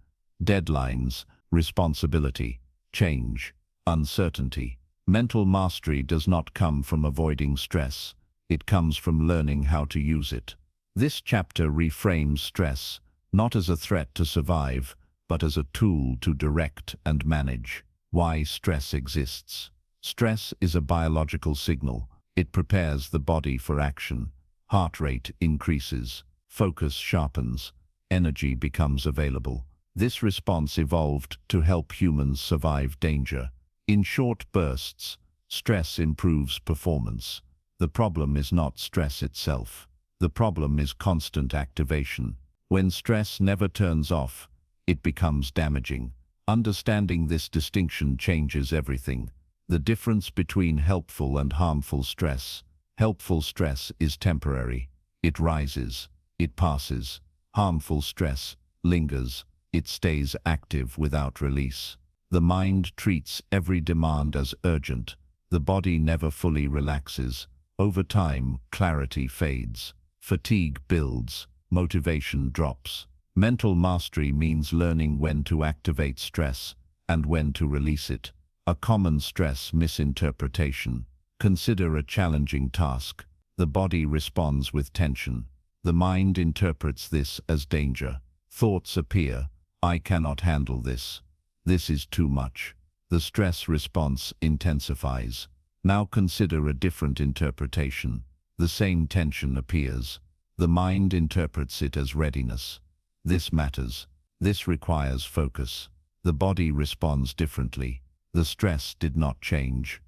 Deadlines, responsibility, change, uncertainty. Mental mastery does not come from avoiding stress. It comes from learning how to use it. This chapter reframes stress, not as a threat to survive, but as a tool to direct and manage. Why stress exists. Stress is a biological signal. It prepares the body for action. Heart rate increases. Focus sharpens. Energy becomes available. This response evolved to help humans survive danger. In short bursts, stress improves performance. The problem is not stress itself. The problem is constant activation. When stress never turns off, it becomes damaging. Understanding this distinction changes everything. The difference between helpful and harmful stress. Helpful stress is temporary. It rises. It passes. Harmful stress lingers. It stays active without release. The mind treats every demand as urgent. The body never fully relaxes. Over time, clarity fades. Fatigue builds. Motivation drops. Mental mastery means learning when to activate stress and when to release it. A common stress misinterpretation. Consider a challenging task. The body responds with tension. The mind interprets this as danger. Thoughts appear. I cannot handle this. This is too much. The stress response intensifies. Now consider a different interpretation. The same tension appears. The mind interprets it as readiness. This matters. This requires focus. The body responds differently. The stress did not change.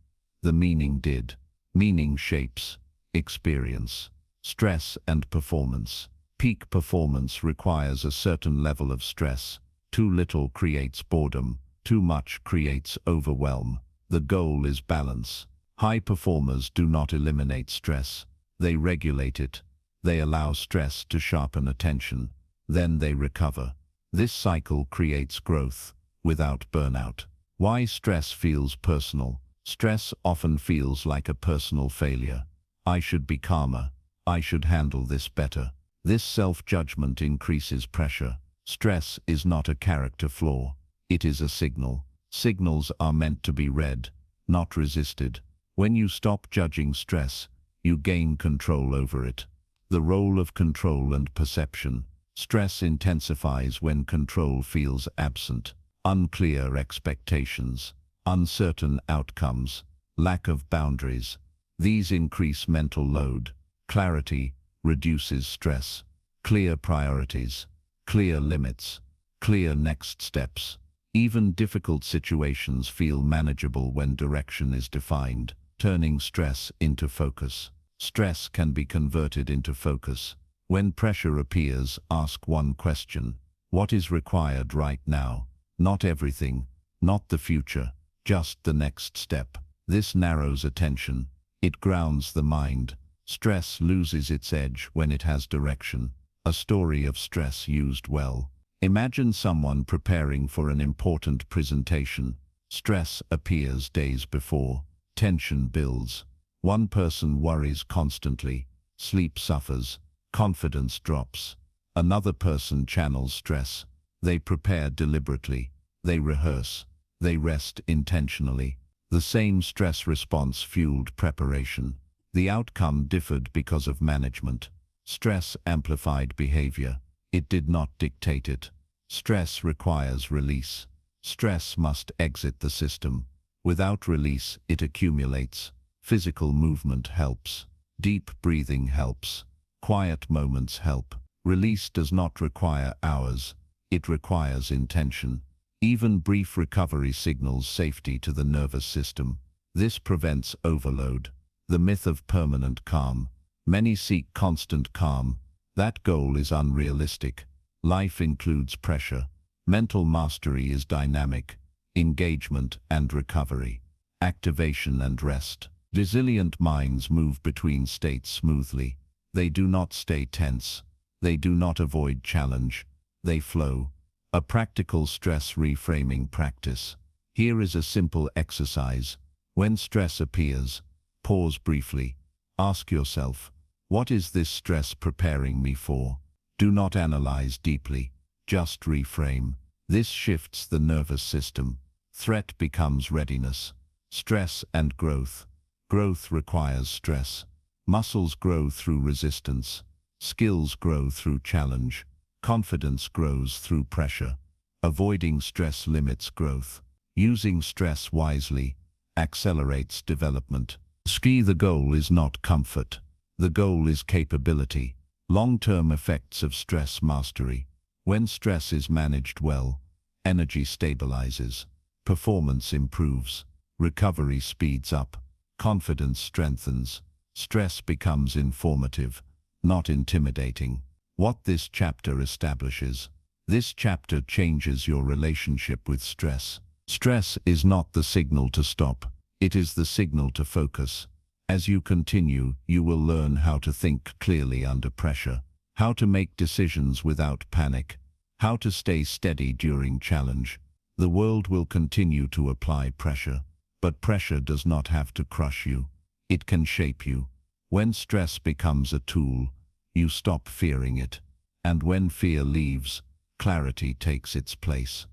The meaning did. Meaning shapes experience. Stress and performance. Peak performance requires a certain level of stress. Too little creates boredom. Too much creates overwhelm. The goal is balance. High performers do not eliminate stress. They regulate it. They allow stress to sharpen attention. Then they recover. This cycle creates growth without burnout. Why stress feels personal? Stress often feels like a personal failure. I should be calmer. I should handle this better. This self-judgment increases pressure. Stress is not a character flaw. It is a signal. Signals are meant to be read, not resisted. When you stop judging stress, you gain control over it. The role of control and perception. Stress intensifies when control feels absent. Unclear expectations, uncertain outcomes, lack of boundaries. These increase mental load. Clarity reduces stress. Clear priorities, clear limits, clear next steps. Even difficult situations feel manageable when direction is defined, turning stress into focus. Stress can be converted into focus. When pressure appears, ask one question. What is required right now? Not everything, not the future, just the next step. This narrows attention. It grounds the mind. Stress loses its edge when it has direction. A story of stress used well. Imagine someone preparing for an important presentation. Stress appears days before. Tension builds. One person worries constantly. Sleep suffers. Confidence drops. Another person channels stress. They prepare deliberately. They rehearse. They rest intentionally. The same stress response fueled preparation. The outcome differed because of management. Stress amplified behavior. It did not dictate it. Stress requires release. Stress must exit the system. Without release, it accumulates. Physical movement helps. Deep breathing helps. Quiet moments help. Release does not require hours. It requires intention. Even brief recovery signals safety to the nervous system. This prevents overload. The myth of permanent calm. Many seek constant calm. That goal is unrealistic. Life includes pressure. Mental mastery is dynamic. Engagement and recovery. Activation and rest. Resilient minds move between states smoothly. They do not stay tense. They do not avoid challenge. They flow. A practical stress reframing practice. Here is a simple exercise. When stress appears, pause briefly. Ask yourself, what is this stress preparing me for? Do not analyze deeply. Just reframe. This shifts the nervous system. Threat becomes readiness. Stress and growth. Growth requires stress. Muscles grow through resistance. Skills grow through challenge. Confidence grows through pressure. Avoiding stress limits growth. Using stress wisely accelerates development. The goal is not comfort. The goal is capability. Long-term effects of stress mastery. When stress is managed well, energy stabilizes. Performance improves. Recovery speeds up. Confidence strengthens. Stress becomes informative, not intimidating. What this chapter establishes. This chapter changes your relationship with stress. Stress is not the signal to stop. It is the signal to focus. As you continue, you will learn how to think clearly under pressure, how to make decisions without panic, how to stay steady during challenge. The world will continue to apply pressure, but pressure does not have to crush you. It can shape you. When stress becomes a tool, you stop fearing it. And when fear leaves, clarity takes its place.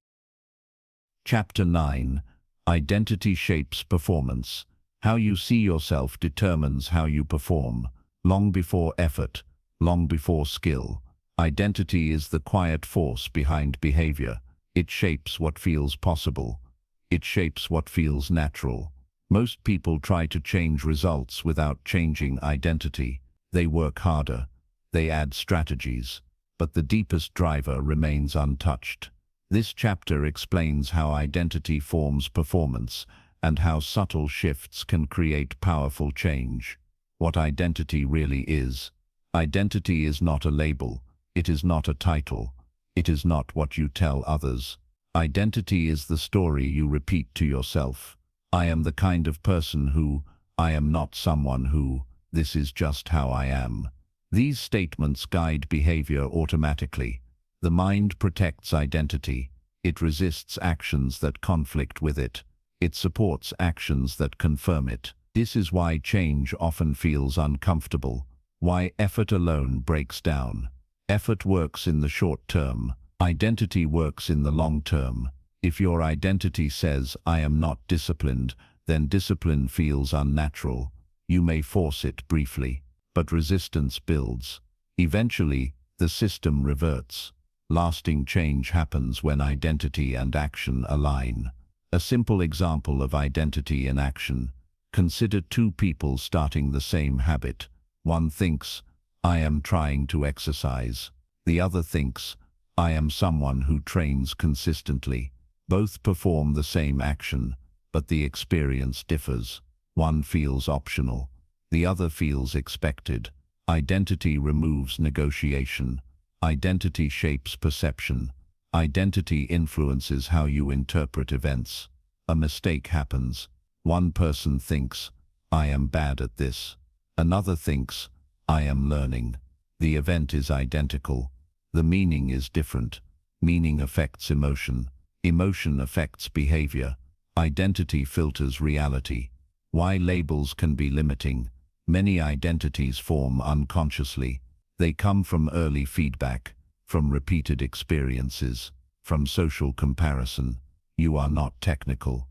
Chapter 9. Identity shapes performance. How you see yourself determines how you perform. Long before effort, long before skill. Identity is the quiet force behind behavior. It shapes what feels possible. It shapes what feels natural. Most people try to change results without changing identity. They work harder. They add strategies. But the deepest driver remains untouched. This chapter explains how identity forms performance and how subtle shifts can create powerful change. What identity really is. Identity is not a label. It is not a title. It is not what you tell others. Identity is the story you repeat to yourself. I am the kind of person who, I am not someone who, this is just how I am. These statements guide behavior automatically. The mind protects identity. It resists actions that conflict with it. It supports actions that confirm it. This is why change often feels uncomfortable, why effort alone breaks down. Effort works in the short term. Identity works in the long term. If your identity says, "I am not disciplined," then discipline feels unnatural. You may force it briefly, but resistance builds. Eventually, the system reverts. Lasting change happens when identity and action align. A simple example of identity in action. Consider two people starting the same habit. One thinks, "I am trying to exercise." The other thinks, "I am someone who trains consistently." Both perform the same action, but the experience differs. One feels optional. The other feels expected. Identity removes negotiation. Identity shapes perception. Identity influences how you interpret events. A mistake happens. One person thinks, "I am bad at this." Another thinks, "I am learning." The event is identical. The meaning is different. Meaning affects emotion. Emotion affects behavior. Identity filters reality. Why labels can be limiting. Many identities form unconsciously. They come from early feedback, from repeated experiences, from social comparison. You are not technical.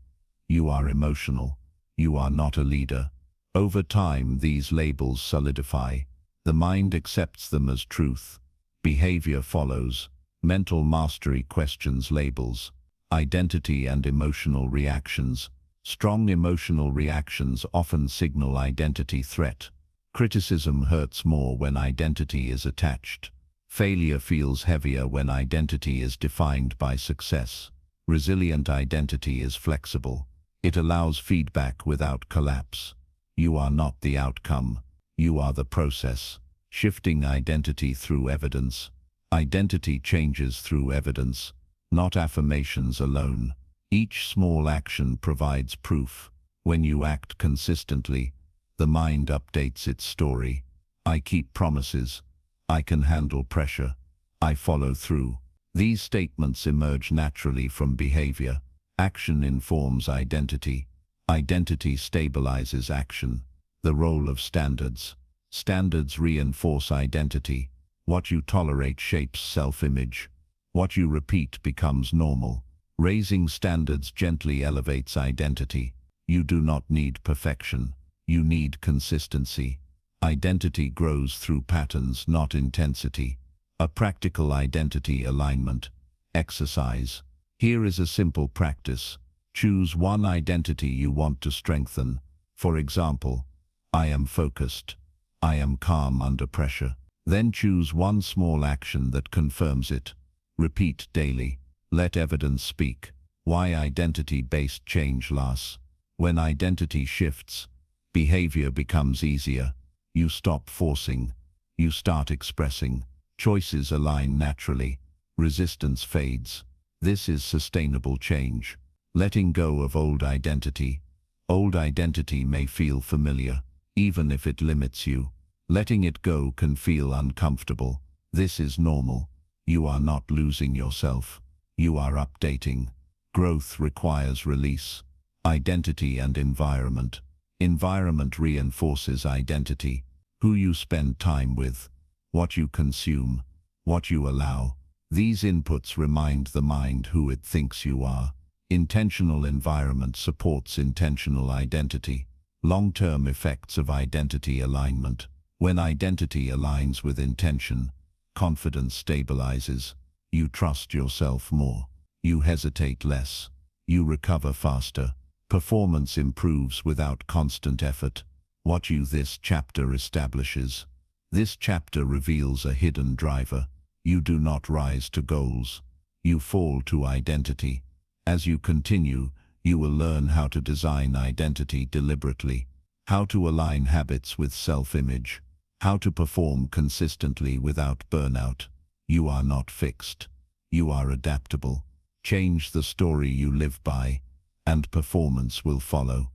You are emotional. You are not a leader. Over time, these labels solidify. The mind accepts them as truth. Behavior follows. Mental mastery questions labels. Identity and emotional reactions. Strong emotional reactions often signal identity threat. Criticism hurts more when identity is attached. Failure feels heavier when identity is defined by success. Resilient identity is flexible. It allows feedback without collapse. You are not the outcome. You are the process. Shifting identity through evidence. Identity changes through evidence, not affirmations alone. Each small action provides proof. When you act consistently, the mind updates its story. I keep promises. I can handle pressure. I follow through. These statements emerge naturally from behavior. Action informs identity. Identity stabilizes action. The role of standards. Standards reinforce identity. What you tolerate shapes self-image. What you repeat becomes normal. Raising standards gently elevates identity. You do not need perfection. You need consistency. Identity grows through patterns, not intensity. A practical identity alignment. Exercise. Here is a simple practice. Choose one identity you want to strengthen. For example, I am focused. I am calm under pressure. Then choose one small action that confirms it. Repeat daily. Let evidence speak. Why identity-based change lasts. When identity shifts, behavior becomes easier. You stop forcing. You start expressing. Choices align naturally. Resistance fades. This is sustainable change. Letting go of old identity. Old identity may feel familiar, even if it limits you. Letting it go can feel uncomfortable. This is normal. You are not losing yourself. You are updating. Growth requires release. Identity and environment. Environment reinforces identity. Who you spend time with. What you consume. What you allow. These inputs remind the mind who it thinks you are. Intentional environment supports intentional identity. Long-term effects of identity alignment. When identity aligns with intention, confidence stabilizes. You trust yourself more. You hesitate less. You recover faster. Performance improves without constant effort. What this chapter establishes. This chapter reveals a hidden driver. You do not rise to goals. You fall to identity. As you continue, you will learn how to design identity deliberately, how to align habits with self-image, how to perform consistently without burnout. You are not fixed. You are adaptable. Change the story you live by, and performance will follow.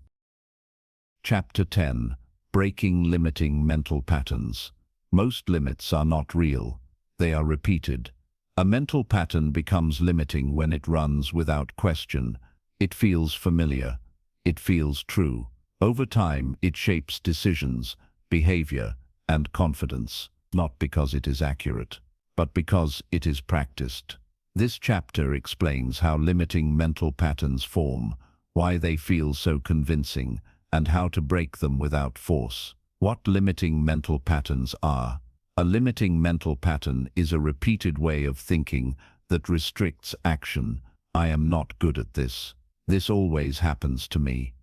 Chapter 10. Breaking Limiting Mental Patterns. Most limits are not real. They are repeated. A mental pattern becomes limiting when it runs without question. It feels familiar. It feels true. Over time, it shapes decisions, behavior, and confidence, not because it is accurate, but because it is practiced. This chapter explains how limiting mental patterns form, why they feel so convincing, and how to break them without force. What limiting mental patterns are. A limiting mental pattern is a repeated way of thinking that restricts action. I am not good at this. This always happens to me.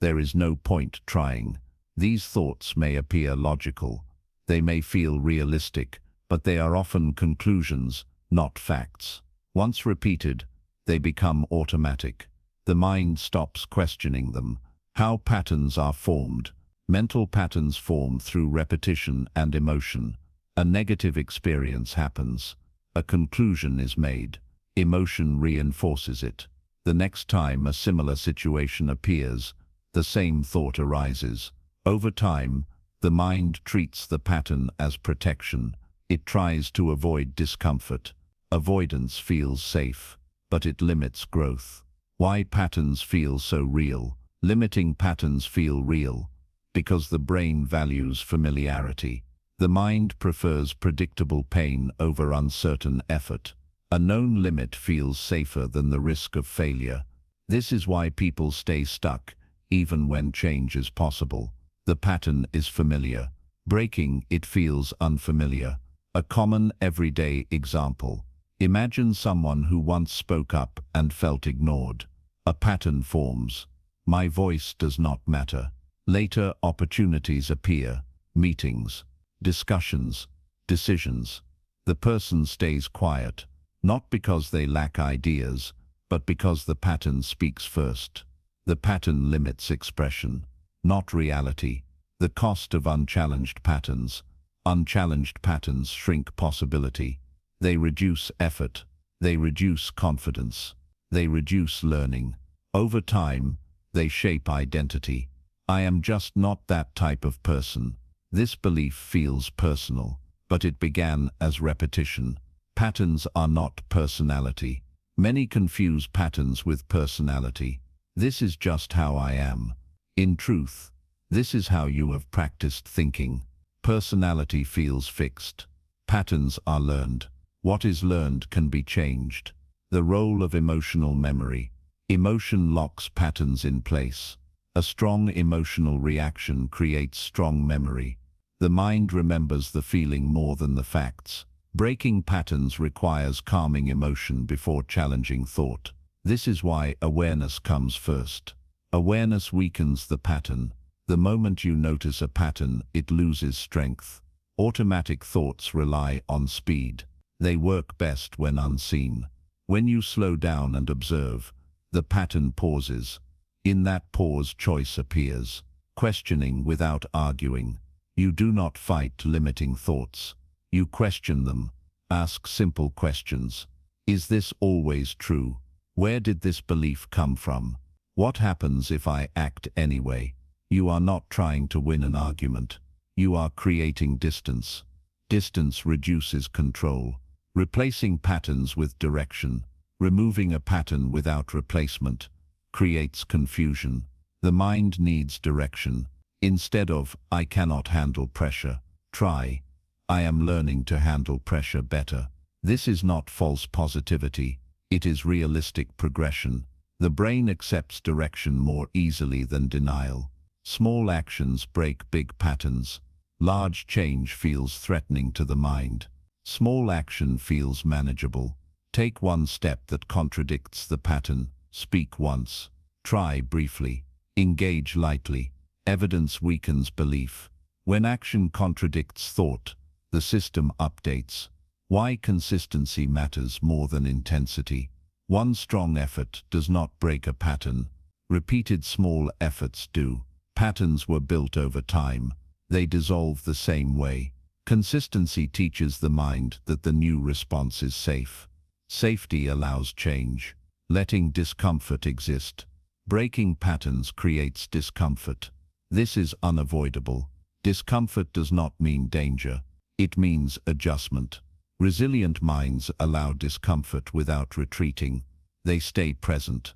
There is no point trying. These thoughts may appear logical. They may feel realistic, but they are often conclusions, not facts. Once repeated, they become automatic. The mind stops questioning them. How patterns are formed. Mental patterns form through repetition and emotion. A negative experience happens. A conclusion is made. Emotion reinforces it. The next time a similar situation appears, the same thought arises. Over time, the mind treats the pattern as protection. It tries to avoid discomfort. Avoidance feels safe, but it limits growth. Why patterns feel so real? Limiting patterns feel real because the brain values familiarity. The mind prefers predictable pain over uncertain effort. A known limit feels safer than the risk of failure. This is why people stay stuck, even when change is possible. The pattern is familiar. Breaking it feels unfamiliar. A common everyday example. Imagine someone who once spoke up and felt ignored. A pattern forms. My voice does not matter. Later, opportunities appear. Meetings, discussions, decisions. The person stays quiet, not because they lack ideas, but because the pattern speaks first. The pattern limits expression, not reality. The cost of unchallenged patterns. Unchallenged patterns shrink possibility. They reduce effort. They reduce confidence. They reduce learning. Over time, they shape identity. I am just not that type of person. This belief feels personal, but it began as repetition. Patterns are not personality. Many confuse patterns with personality. This is just how I am. In truth, this is how you have practiced thinking. Personality feels fixed. Patterns are learned. What is learned can be changed. The role of emotional memory. Emotion locks patterns in place. A strong emotional reaction creates strong memory. The mind remembers the feeling more than the facts. Breaking patterns requires calming emotion before challenging thought. This is why awareness comes first. Awareness weakens the pattern. The moment you notice a pattern, it loses strength. Automatic thoughts rely on speed. They work best when unseen. When you slow down and observe, the pattern pauses. In that pause, choice appears. Questioning without arguing. You do not fight limiting thoughts. You question them. Ask simple questions. Is this always true? Where did this belief come from? What happens if I act anyway? You are not trying to win an argument. You are creating distance. Distance reduces control. Replacing patterns with direction. Removing a pattern without replacement creates confusion. The mind needs direction. Instead of, I cannot handle pressure, try, I am learning to handle pressure better. This is not false positivity. It is realistic progression. The brain accepts direction more easily than denial. Small actions break big patterns. Large change feels threatening to the mind. Small action feels manageable. Take one step that contradicts the pattern. Speak once. Try briefly. Engage lightly. Evidence weakens belief. When action contradicts thought, the system updates. Why consistency matters more than intensity. One strong effort does not break a pattern. Repeated small efforts do. Patterns were built over time. They dissolve the same way. Consistency teaches the mind that the new response is safe. Safety allows change. Letting discomfort exist. Breaking patterns creates discomfort. This is unavoidable. Discomfort does not mean danger. It means adjustment. Resilient minds allow discomfort without retreating. They stay present.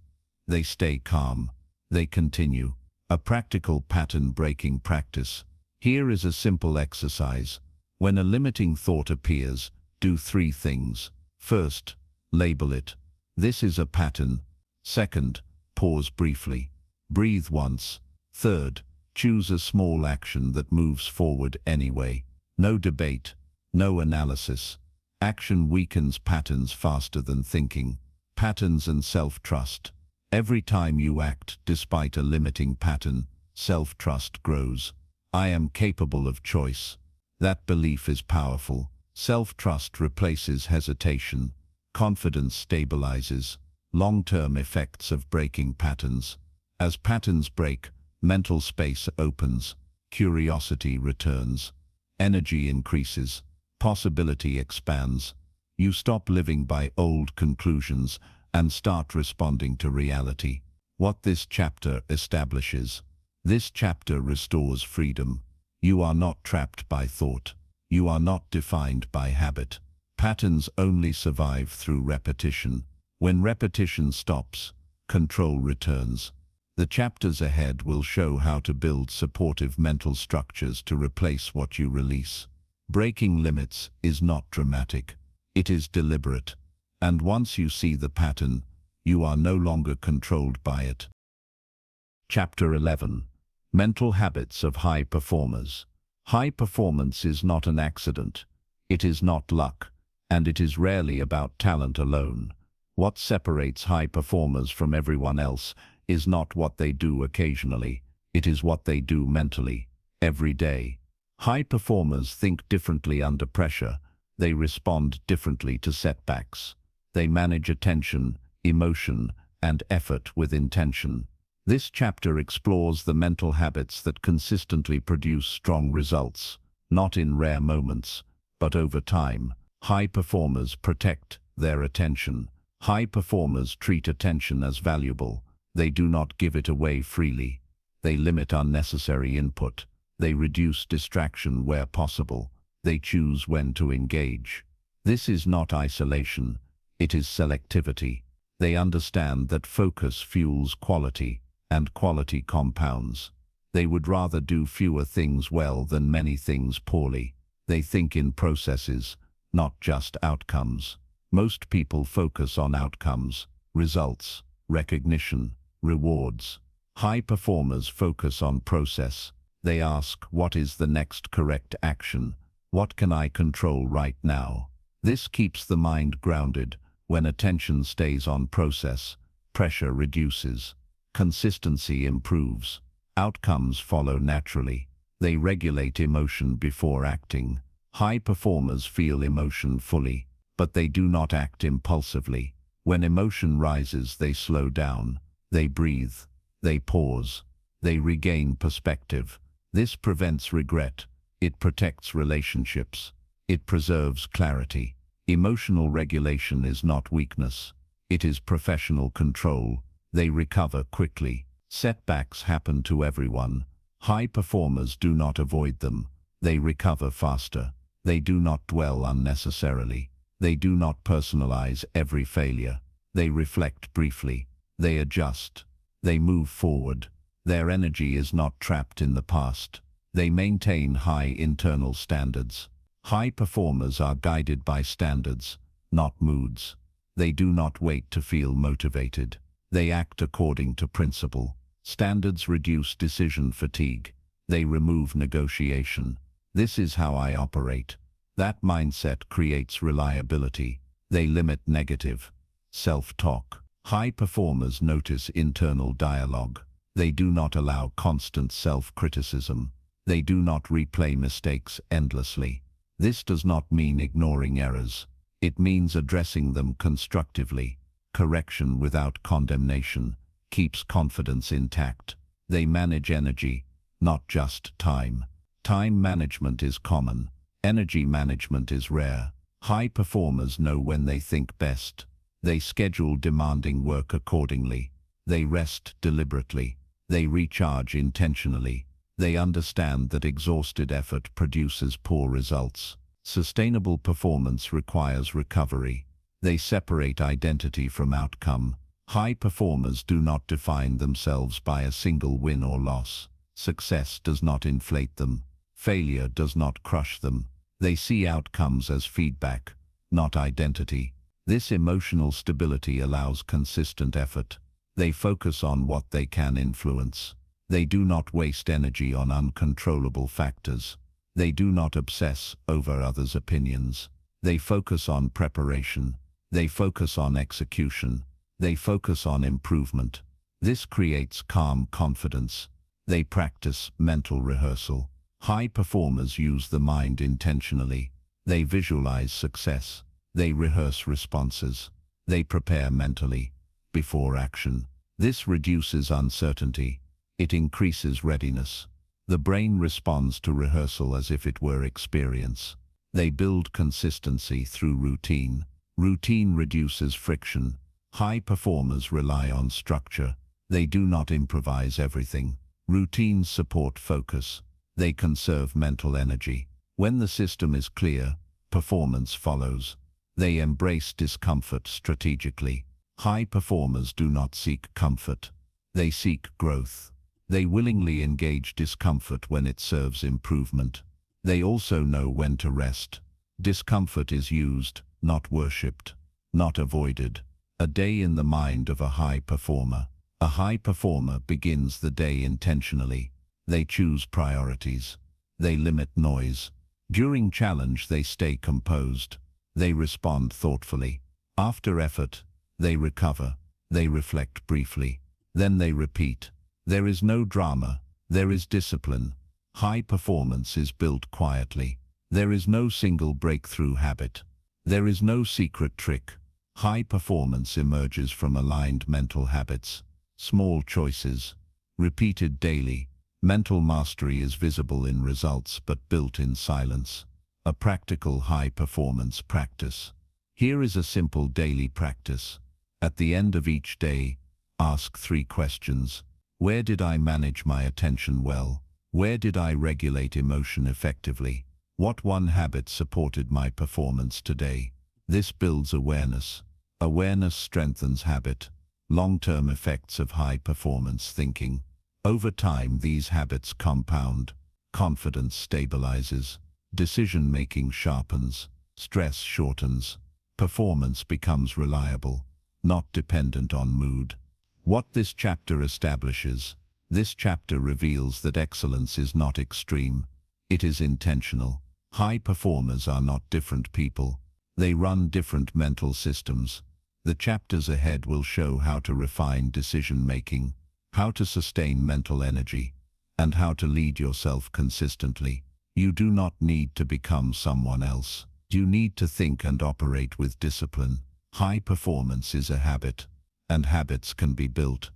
They stay calm. They continue. A practical pattern-breaking practice. Here is a simple exercise. When a limiting thought appears, do 3 things. First, label it. This is a pattern. Second, pause briefly. Breathe once. Third, choose a small action that moves forward anyway. No debate. No analysis. Action weakens patterns faster than thinking. Patterns and self-trust. Every time you act despite a limiting pattern, self-trust grows. I am capable of choice. That belief is powerful. Self-trust replaces hesitation. Confidence stabilizes. Long-term effects of breaking patterns. As patterns break, mental space opens. Curiosity returns. Energy increases. Possibility expands. You stop living by old conclusions and start responding to reality. What this chapter establishes. This chapter restores freedom. You are not trapped by thought. You are not defined by habit. Patterns only survive through repetition. When repetition stops, control returns. The chapters ahead will show how to build supportive mental structures to replace what you release. Breaking limits is not dramatic. It is deliberate. And once you see the pattern, you are no longer controlled by it. Chapter 11. Mental Habits of High Performers. High performance is not an accident. It is not luck, and it is rarely about talent alone. What separates high performers from everyone else is not what they do occasionally. It is what they do mentally, every day. High performers think differently under pressure. They respond differently to setbacks. They manage attention, emotion, and effort with intention. This chapter explores the mental habits that consistently produce strong results, not in rare moments, but over time. High performers protect their attention. High performers treat attention as valuable. They do not give it away freely. They limit unnecessary input. They reduce distraction where possible. They choose when to engage. This is not isolation. It is selectivity. They understand that focus fuels quality, and quality compounds. They would rather do fewer things well than many things poorly. They think in processes, not just outcomes. Most people focus on outcomes, results, recognition, rewards. High performers focus on process. They ask, what is the next correct action? What can I control right now? This keeps the mind grounded. When attention stays on process, pressure reduces. Consistency improves. Outcomes follow naturally. They regulate emotion before acting. High performers feel emotion fully, but they do not act impulsively. When emotion rises, they slow down. They breathe. They pause. They regain perspective. This prevents regret. It protects relationships. It preserves clarity. Emotional regulation is not weakness. It is professional control. They recover quickly. Setbacks happen to everyone. High performers do not avoid them. They recover faster. They do not dwell unnecessarily. They do not personalize every failure. They reflect briefly. They adjust. They move forward. Their energy is not trapped in the past. They maintain high internal standards. High performers are guided by standards, not moods. They do not wait to feel motivated. They act according to principle. Standards reduce decision fatigue. They remove negotiation. This is how I operate. That mindset creates reliability. They limit negative self-talk. High performers notice internal dialogue. They do not allow constant self-criticism. They do not replay mistakes endlessly. This does not mean ignoring errors. It means addressing them constructively. Correction without condemnation keeps confidence intact. They manage energy, not just time. Time management is common. Energy management is rare. High performers know when they think best. They schedule demanding work accordingly. They rest deliberately. They recharge intentionally. They understand that exhausted effort produces poor results. Sustainable performance requires recovery. They separate identity from outcome. High performers do not define themselves by a single win or loss. Success does not inflate them. Failure does not crush them. They see outcomes as feedback, not identity. This emotional stability allows consistent effort. They focus on what they can influence. They do not waste energy on uncontrollable factors. They do not obsess over others' opinions. They focus on preparation. They focus on execution. They focus on improvement. This creates calm confidence. They practice mental rehearsal. High performers use the mind intentionally. They visualize success. They rehearse responses. They prepare mentally before action. This reduces uncertainty. It increases readiness. The brain responds to rehearsal as if it were experience. They build consistency through routine. Routine reduces friction. High performers rely on structure. They do not improvise everything. Routines support focus. They conserve mental energy. When the system is clear, performance follows. They embrace discomfort strategically. High performers do not seek comfort. They seek growth. They willingly engage discomfort when it serves improvement. They also know when to rest. Discomfort is used, not worshipped, not avoided. A day in the mind of a high performer. A high performer begins the day intentionally. They choose priorities. They limit noise. During challenge, they stay composed. They respond thoughtfully. After effort, they recover. They reflect briefly. Then they repeat. There is no drama. There is discipline. High performance is built quietly. There is no single breakthrough habit. There is no secret trick. High performance emerges from aligned mental habits. Small choices, repeated daily. Mental mastery is visible in results but built in silence. A practical high-performance practice. Here is a simple daily practice. At the end of each day, ask 3 questions. Where did I manage my attention well? Where did I regulate emotion effectively? What one habit supported my performance today? This builds awareness. Awareness strengthens habit. Long-term effects of high-performance thinking. Over time, these habits compound. Confidence stabilizes. Decision-making sharpens. Stress shortens. Performance becomes reliable, not dependent on mood. What this chapter establishes. This chapter reveals that excellence is not extreme. It is intentional. High performers are not different people. They run different mental systems. The chapters ahead will show how to refine decision-making, how to sustain mental energy, and how to lead yourself consistently. You do not need to become someone else. You need to think and operate with discipline. High performance is a habit, and habits can be built.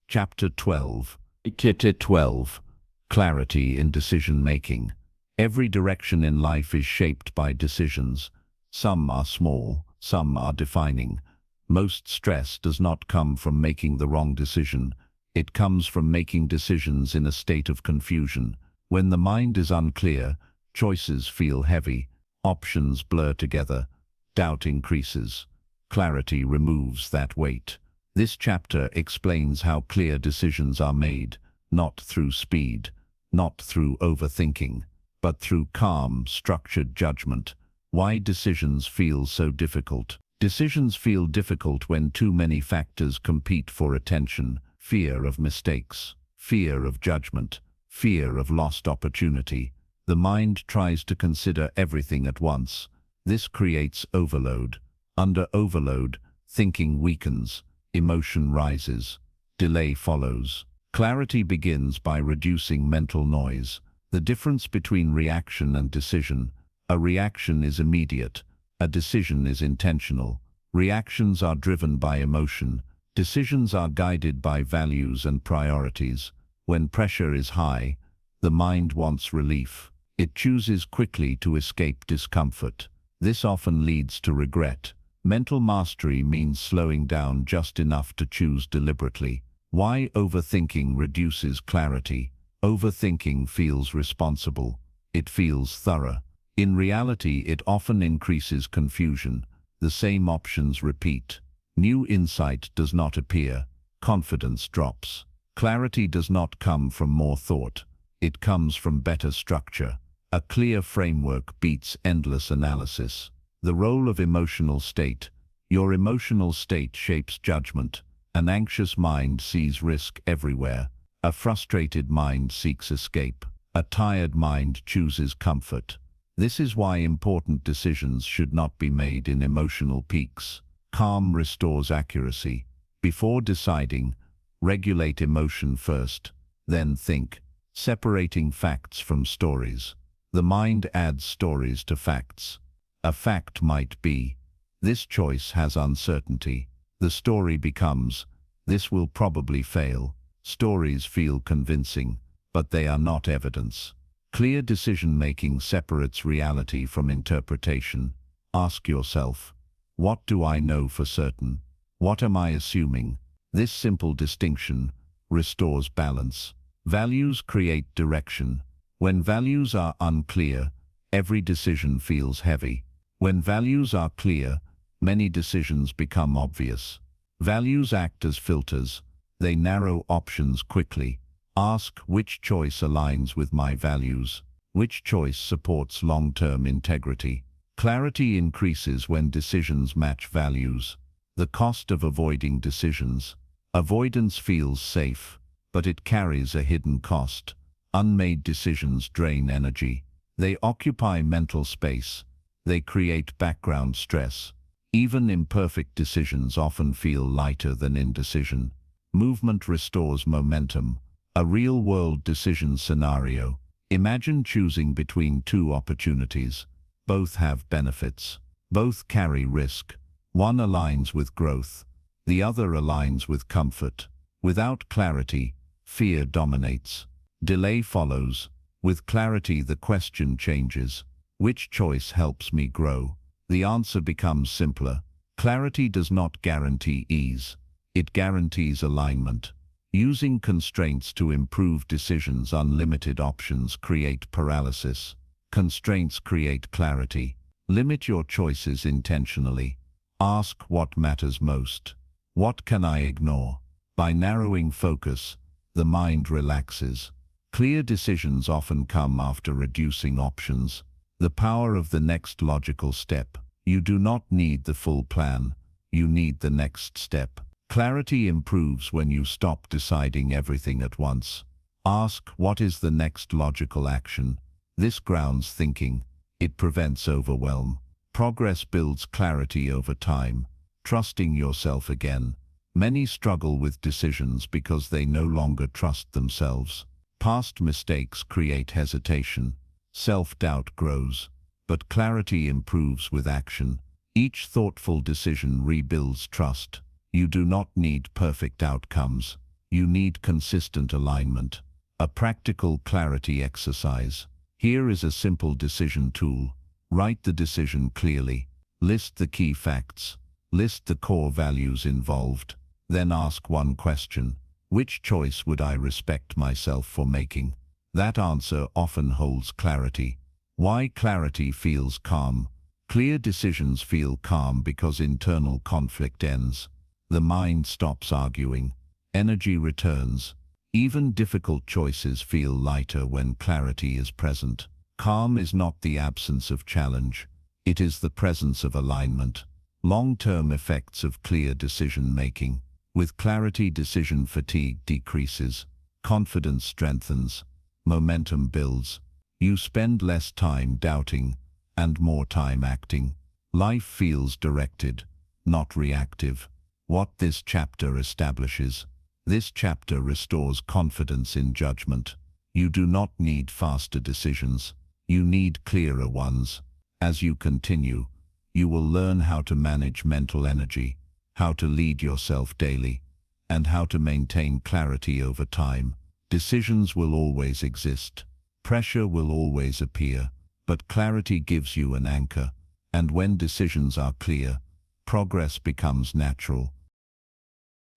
Chapter 12. Chapter 12. Clarity in decision-making. Every direction in life is shaped by decisions. Some are small, some are defining. Most stress does not come from making the wrong decision. It comes from making decisions in a state of confusion. When the mind is unclear, choices feel heavy, options blur together, doubt increases. Clarity removes that weight. This chapter explains how clear decisions are made, not through speed, not through overthinking, but through calm, structured judgment. Why decisions feel so difficult. Decisions feel difficult when too many factors compete for attention. Fear of mistakes, fear of judgment, fear of lost opportunity. The mind tries to consider everything at once. This creates overload. Under overload, thinking weakens, emotion rises, delay follows. Clarity begins by reducing mental noise. The difference between reaction and decision. A reaction is immediate. A decision is intentional. Reactions are driven by emotion. Decisions are guided by values and priorities. When pressure is high, the mind wants relief. It chooses quickly to escape discomfort. This often leads to regret. Mental mastery means slowing down just enough to choose deliberately. Why overthinking reduces clarity? Overthinking feels responsible. It feels thorough. In reality, it often increases confusion. The same options repeat. New insight does not appear. Confidence drops. Clarity does not come from more thought. It comes from better structure. A clear framework beats endless analysis. The role of emotional state. Your emotional state shapes judgment. An anxious mind sees risk everywhere. A frustrated mind seeks escape. A tired mind chooses comfort. This is why important decisions should not be made in emotional peaks. Calm restores accuracy. Before deciding, regulate emotion first, then think, separating facts from stories. The mind adds stories to facts. A fact might be, this choice has uncertainty. The story becomes, this will probably fail. Stories feel convincing, but they are not evidence. Clear decision-making separates reality from interpretation. Ask yourself, what do I know for certain? What am I assuming? This simple distinction restores balance. Values create direction. When values are unclear, every decision feels heavy. When values are clear, many decisions become obvious. Values act as filters. They narrow options quickly. Ask which choice aligns with my values, which choice supports long-term integrity. Clarity increases when decisions match values. The cost of avoiding decisions. Avoidance feels safe, but it carries a hidden cost. Unmade decisions drain energy. They occupy mental space. They create background stress. Even imperfect decisions often feel lighter than indecision. Movement restores momentum. A real-world decision scenario. Imagine choosing between two opportunities. Both have benefits. Both carry risk. One aligns with growth. The other aligns with comfort. Without clarity, fear dominates. Delay follows. With clarity, the question changes. Which choice helps me grow? The answer becomes simpler. Clarity does not guarantee ease. It guarantees alignment. Using constraints to improve decisions. Unlimited options create paralysis. Constraints create clarity. Limit your choices intentionally. Ask what matters most. What can I ignore? By narrowing focus, the mind relaxes. Clear decisions often come after reducing options. The power of the next logical step. You do not need the full plan. You need the next step. Clarity improves when you stop deciding everything at once. Ask, what is the next logical action? This grounds thinking. It prevents overwhelm. Progress builds clarity over time. Trusting yourself again. Many struggle with decisions because they no longer trust themselves. Past mistakes create hesitation. Self-doubt grows. But clarity improves with action. Each thoughtful decision rebuilds trust. You do not need perfect outcomes. You need consistent alignment. A practical clarity exercise. Here is a simple decision tool. Write the decision clearly. List the key facts. List the core values involved. Then ask one question. Which choice would I respect myself for making? That answer often holds clarity. Why clarity feels calm? Clear decisions feel calm because internal conflict ends. The mind stops arguing. Energy returns. Even difficult choices feel lighter when clarity is present. Calm is not the absence of challenge. It is the presence of alignment. Long-term effects of clear decision-making. With clarity, decision fatigue decreases. Confidence strengthens. Momentum builds. You spend less time doubting and more time acting. Life feels directed, not reactive. What this chapter establishes. This chapter restores confidence in judgment. You do not need faster decisions. You need clearer ones. As you continue, you will learn how to manage mental energy, how to lead yourself daily, and how to maintain clarity over time. Decisions will always exist. Pressure will always appear, but clarity gives you an anchor. And when decisions are clear, progress becomes natural.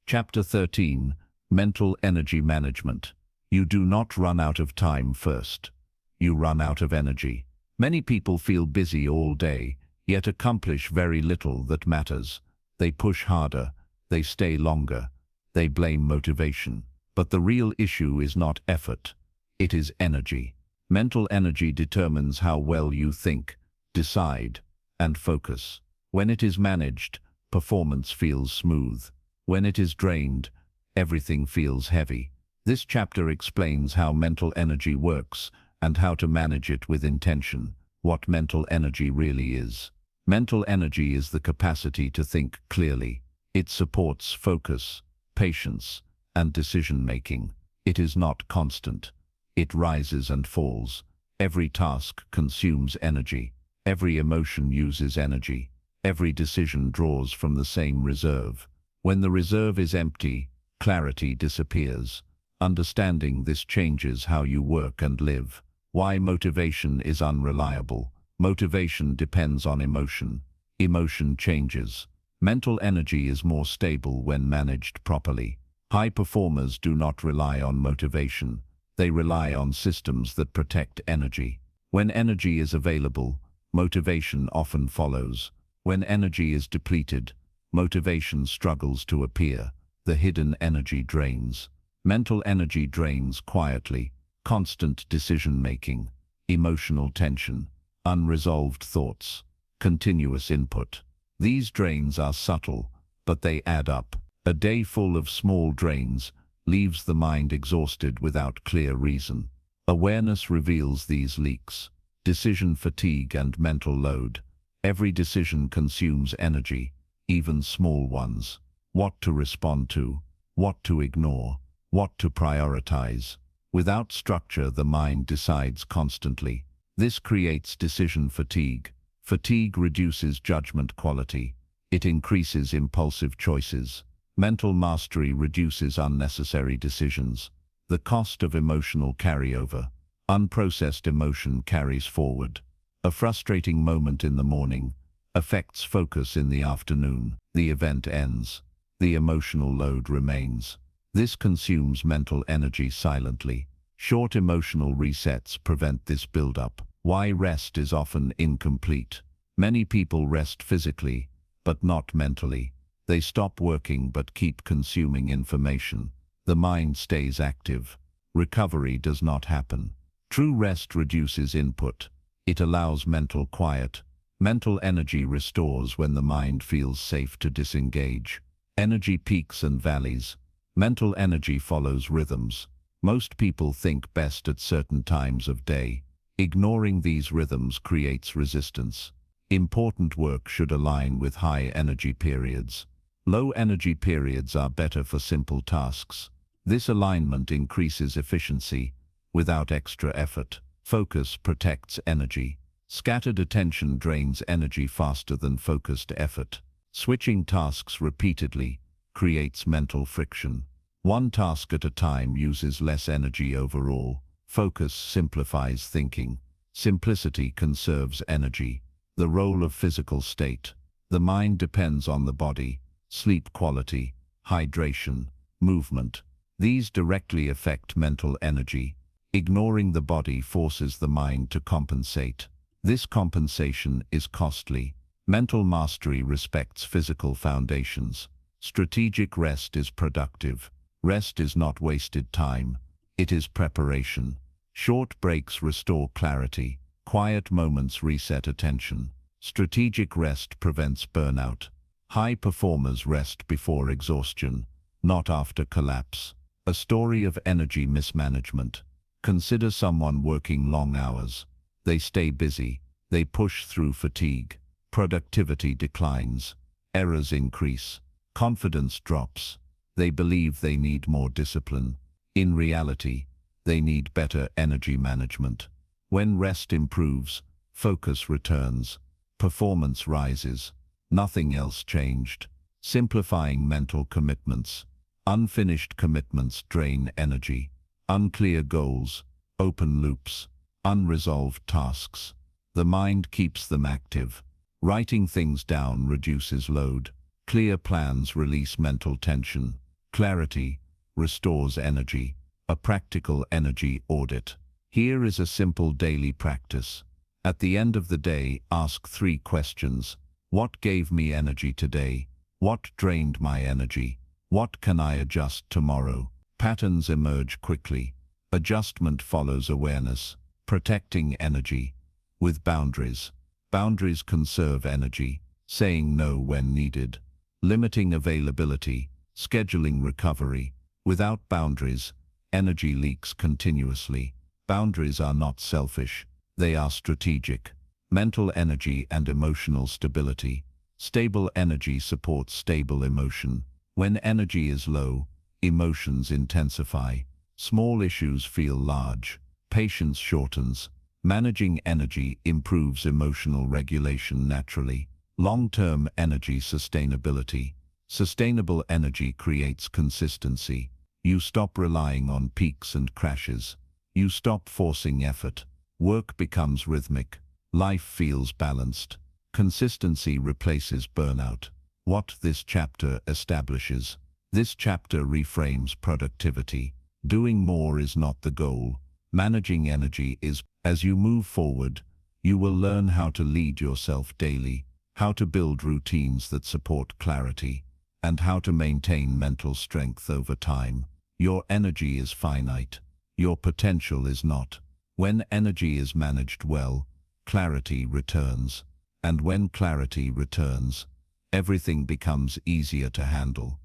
Chapter 13. Mental Energy Management. You do not run out of time first. You run out of energy. Many people feel busy all day, yet accomplish very little that matters. They push harder, they stay longer, they blame motivation. But the real issue is not effort, it is energy. Mental energy determines how well you think, decide, and focus. When it is managed, performance feels smooth. When it is drained, everything feels heavy. This chapter explains how mental energy works and how to manage it with intention. What mental energy really is. Mental energy is the capacity to think clearly. It supports focus, patience, and decision-making. It is not constant. It rises and falls. Every task consumes energy. Every emotion uses energy. Every decision draws from the same reserve. When the reserve is empty, clarity disappears. Understanding this changes how you work and live. Why motivation is unreliable. Motivation depends on emotion. Emotion changes. Mental energy is more stable when managed properly. High performers do not rely on motivation. They rely on systems that protect energy. When energy is available, motivation often follows. When energy is depleted, motivation struggles to appear. The hidden energy drains. Mental energy drains quietly. Constant decision-making, emotional tension, unresolved thoughts, continuous input. These drains are subtle, but they add up. A day full of small drains leaves the mind exhausted without clear reason. Awareness reveals these leaks. Decision fatigue and mental load. Every decision consumes energy, even small ones. What to respond to, what to ignore, what to prioritize. Without structure, the mind decides constantly. This creates decision fatigue. Fatigue reduces judgment quality. It increases impulsive choices. Mental mastery reduces unnecessary decisions. The cost of emotional carryover. Unprocessed emotion carries forward. A frustrating moment in the morning affects focus in the afternoon. The event ends. The emotional load remains. This consumes mental energy silently. Short emotional resets prevent this buildup. Why rest is often incomplete. Many people rest physically, but not mentally. They stop working but keep consuming information. The mind stays active. Recovery does not happen. True rest reduces input. It allows mental quiet. Mental energy restores when the mind feels safe to disengage. Energy peaks and valleys. Mental energy follows rhythms. Most people think best at certain times of day. Ignoring these rhythms creates resistance. Important work should align with high energy periods. Low energy periods are better for simple tasks. This alignment increases efficiency without extra effort. Focus protects energy. Scattered attention drains energy faster than focused effort. Switching tasks repeatedly creates mental friction. One task at a time uses less energy overall. Focus simplifies thinking. Simplicity conserves energy. The role of physical state. The mind depends on the body, sleep quality, hydration, movement. These directly affect mental energy. Ignoring the body forces the mind to compensate. This compensation is costly. Mental mastery respects physical foundations. Strategic rest is productive. Rest is not wasted time. It is preparation. Short breaks restore clarity. Quiet moments reset attention. Strategic rest prevents burnout. High performers rest before exhaustion, not after collapse. A story of energy mismanagement. Consider someone working long hours. They stay busy. They push through fatigue. Productivity declines. Errors increase. Confidence drops. They believe they need more discipline. In reality, they need better energy management. When rest improves, focus returns. Performance rises. Nothing else changed. Simplifying mental commitments. Unfinished commitments drain energy. Unclear goals, open loops, unresolved tasks. The mind keeps them active. Writing things down reduces load. Clear plans release mental tension. Clarity restores energy. A practical energy audit. Here is a simple daily practice. At the end of the day, ask 3 questions. What gave me energy today? What drained my energy? What can I adjust tomorrow? Patterns emerge quickly. Adjustment follows awareness. Protecting energy with boundaries. Boundaries conserve energy. Saying no when needed. Limiting availability. Scheduling recovery. Without boundaries, energy leaks continuously. Boundaries are not selfish. They are strategic. Mental energy and emotional stability. Stable energy supports stable emotion. When energy is low, emotions intensify. Small issues feel large. Patience shortens. Managing energy improves emotional regulation naturally. Long-term energy sustainability. Sustainable energy creates consistency. You stop relying on peaks and crashes. You stop forcing effort. Work becomes rhythmic. Life feels balanced. Consistency replaces burnout. What this chapter establishes. This chapter reframes productivity. Doing more is not the goal. Managing energy is. As you move forward, you will learn how to lead yourself daily, how to build routines that support clarity, and how to maintain mental strength over time. Your energy is finite. Your potential is not. When energy is managed well, clarity returns. And when clarity returns, everything becomes easier to handle.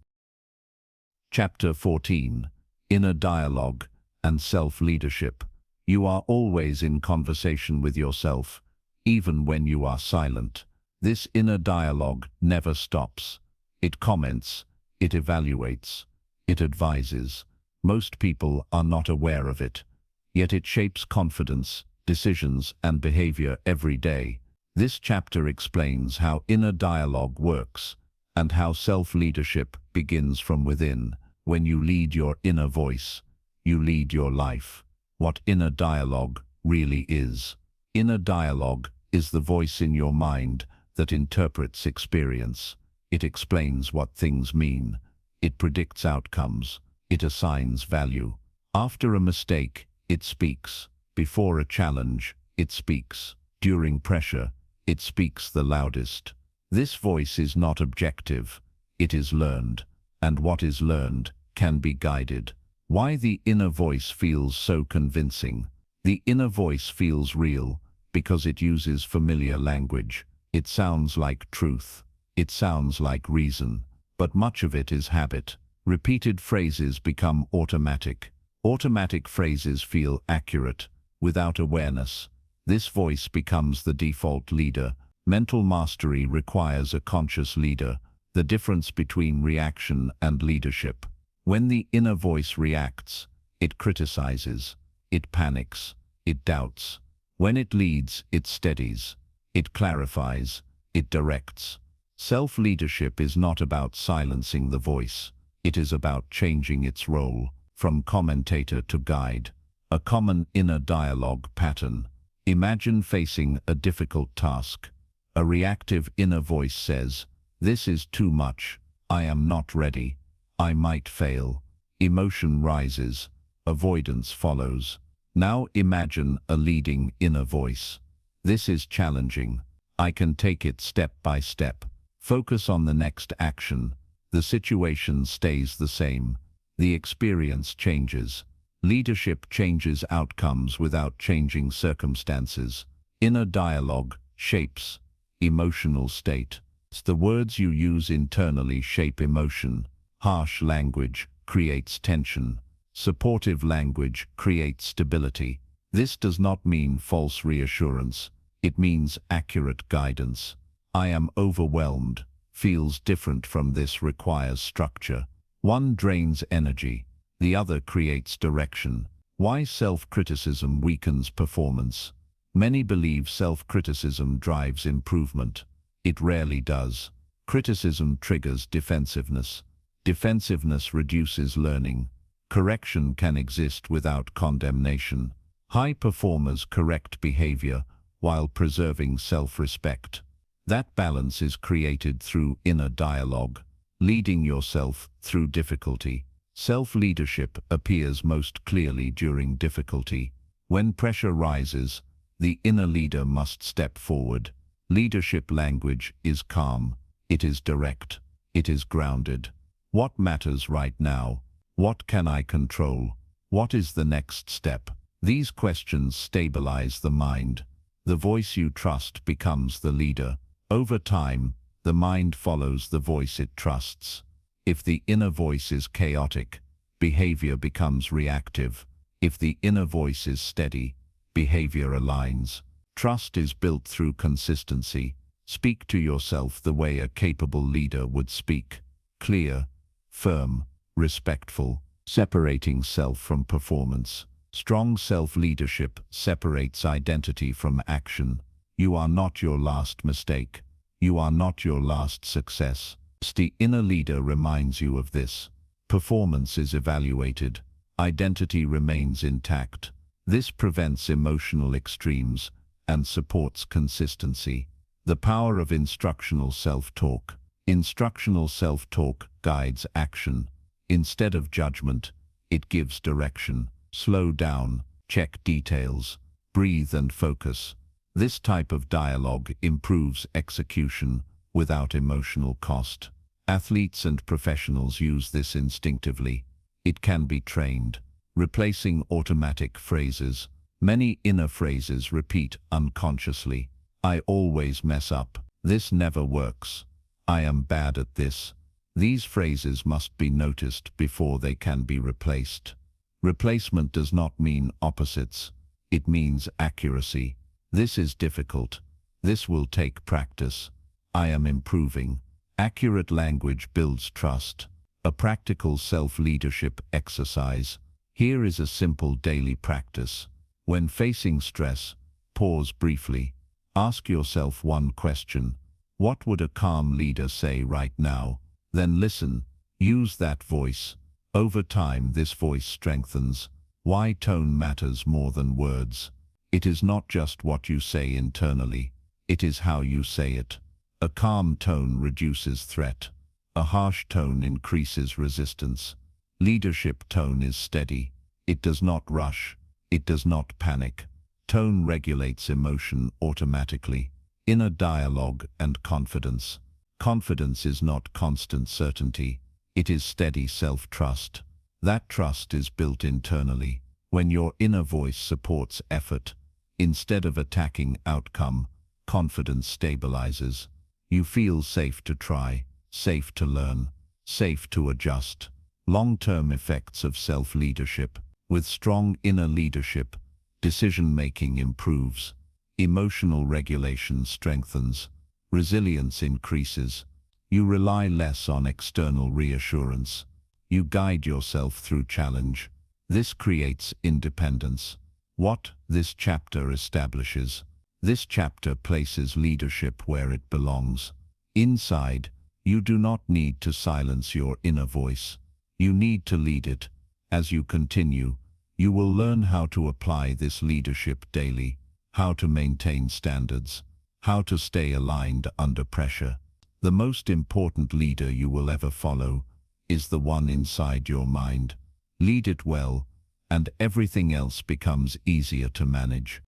Chapter 14. Inner Dialogue and Self-Leadership. You are always in conversation with yourself, even when you are silent. This inner dialogue never stops. It comments, it evaluates, it advises. Most people are not aware of it, yet it shapes confidence, decisions, and behavior every day. This chapter explains how inner dialogue works and how self-leadership begins from within. When you lead your inner voice, you lead your life. What inner dialogue really is. Inner dialogue is the voice in your mind that interprets experience. It explains what things mean. It predicts outcomes. It assigns value. After a mistake, it speaks. Before a challenge, it speaks. During pressure, it speaks the loudest. This voice is not objective. It is learned. And what is learned can be guided. Why the inner voice feels so convincing. The inner voice feels real because it uses familiar language. It sounds like truth. It sounds like reason. But much of it is habit. Repeated phrases become automatic. Automatic phrases feel accurate. Without awareness, this voice becomes the default leader. Mental mastery requires a conscious leader. The difference between reaction and leadership. When the inner voice reacts, it criticizes, it panics, it doubts. When it leads, it steadies, it clarifies, it directs. Self-leadership is not about silencing the voice. It is about changing its role from commentator to guide. A common inner dialogue pattern. Imagine facing a difficult task. A reactive inner voice says, "This is too much. I am not ready. I might fail." Emotion rises. Avoidance follows. Now imagine a leading inner voice. "This is challenging. I can take it step by step." Focus on the next action. The situation stays the same. The experience changes. Leadership changes outcomes without changing circumstances. Inner dialogue shapes emotional state. The words you use internally shape emotion. Harsh language creates tension. Supportive language creates stability. This does not mean false reassurance. It means accurate guidance. "I am overwhelmed" feels different from this requires structure. One drains energy. The other creates direction. Why self-criticism weakens performance? Many believe self-criticism drives improvement. It rarely does. Criticism triggers defensiveness. Defensiveness reduces learning. Correction can exist without condemnation. High performers correct behavior while preserving self-respect. That balance is created through inner dialogue, leading yourself through difficulty. Self-leadership appears most clearly during difficulty. When pressure rises, The inner leader must step forward. Leadership language is calm. It is direct. It is grounded. What matters right now? What can I control? What is the next step? These questions stabilize the mind. The voice you trust becomes the leader. Over time, the mind follows the voice it trusts. If the inner voice is chaotic, behavior becomes reactive. If the inner voice is steady, behavior aligns. Trust is built through consistency. Speak to yourself the way a capable leader would speak. Clear, firm, respectful, separating self from performance. Strong self-leadership separates identity from action. You are not your last mistake. You are not your last success. The inner leader reminds you of this. Performance is evaluated. Identity remains intact. This prevents emotional extremes and supports consistency. The power of instructional self-talk. Instructional self-talk guides action. Instead of judgment, it gives direction. Slow down, check details, breathe and focus. This type of dialogue improves execution without emotional cost. Athletes and professionals use this instinctively. It can be trained. Replacing automatic phrases. Many inner phrases repeat unconsciously. I always mess up. This never works. I am bad at this. These phrases must be noticed before they can be replaced. Replacement does not mean opposites. It means accuracy. This is difficult. This will take practice. I am improving. Accurate language builds trust. A practical self-leadership exercise. Here is a simple daily practice. When facing stress, pause briefly. Ask yourself one question. What would a calm leader say right now? Then listen. Use that voice. Over time, this voice strengthens. Why tone matters more than words. It is not just what you say internally. It is how you say it. A calm tone reduces threat. A harsh tone increases resistance. Leadership tone is steady. It does not rush. It does not panic. Tone regulates emotion automatically. Inner dialogue and confidence. Confidence is not constant certainty. It is steady self-trust. That trust is built internally. When your inner voice supports effort, instead of attacking outcome, confidence stabilizes. You feel safe to try, safe to learn, safe to adjust. Long-term effects of self-leadership. With strong inner leadership, decision-making improves, emotional regulation strengthens, resilience increases. You rely less on external reassurance. You guide yourself through challenge. This creates independence. What this chapter establishes. This chapter places leadership where it belongs. Inside, you do not need to silence your inner voice. You need to lead it. As you continue, you will learn how to apply this leadership daily, how to maintain standards, how to stay aligned under pressure. The most important leader you will ever follow is the one inside your mind. Lead it well, and everything else becomes easier to manage.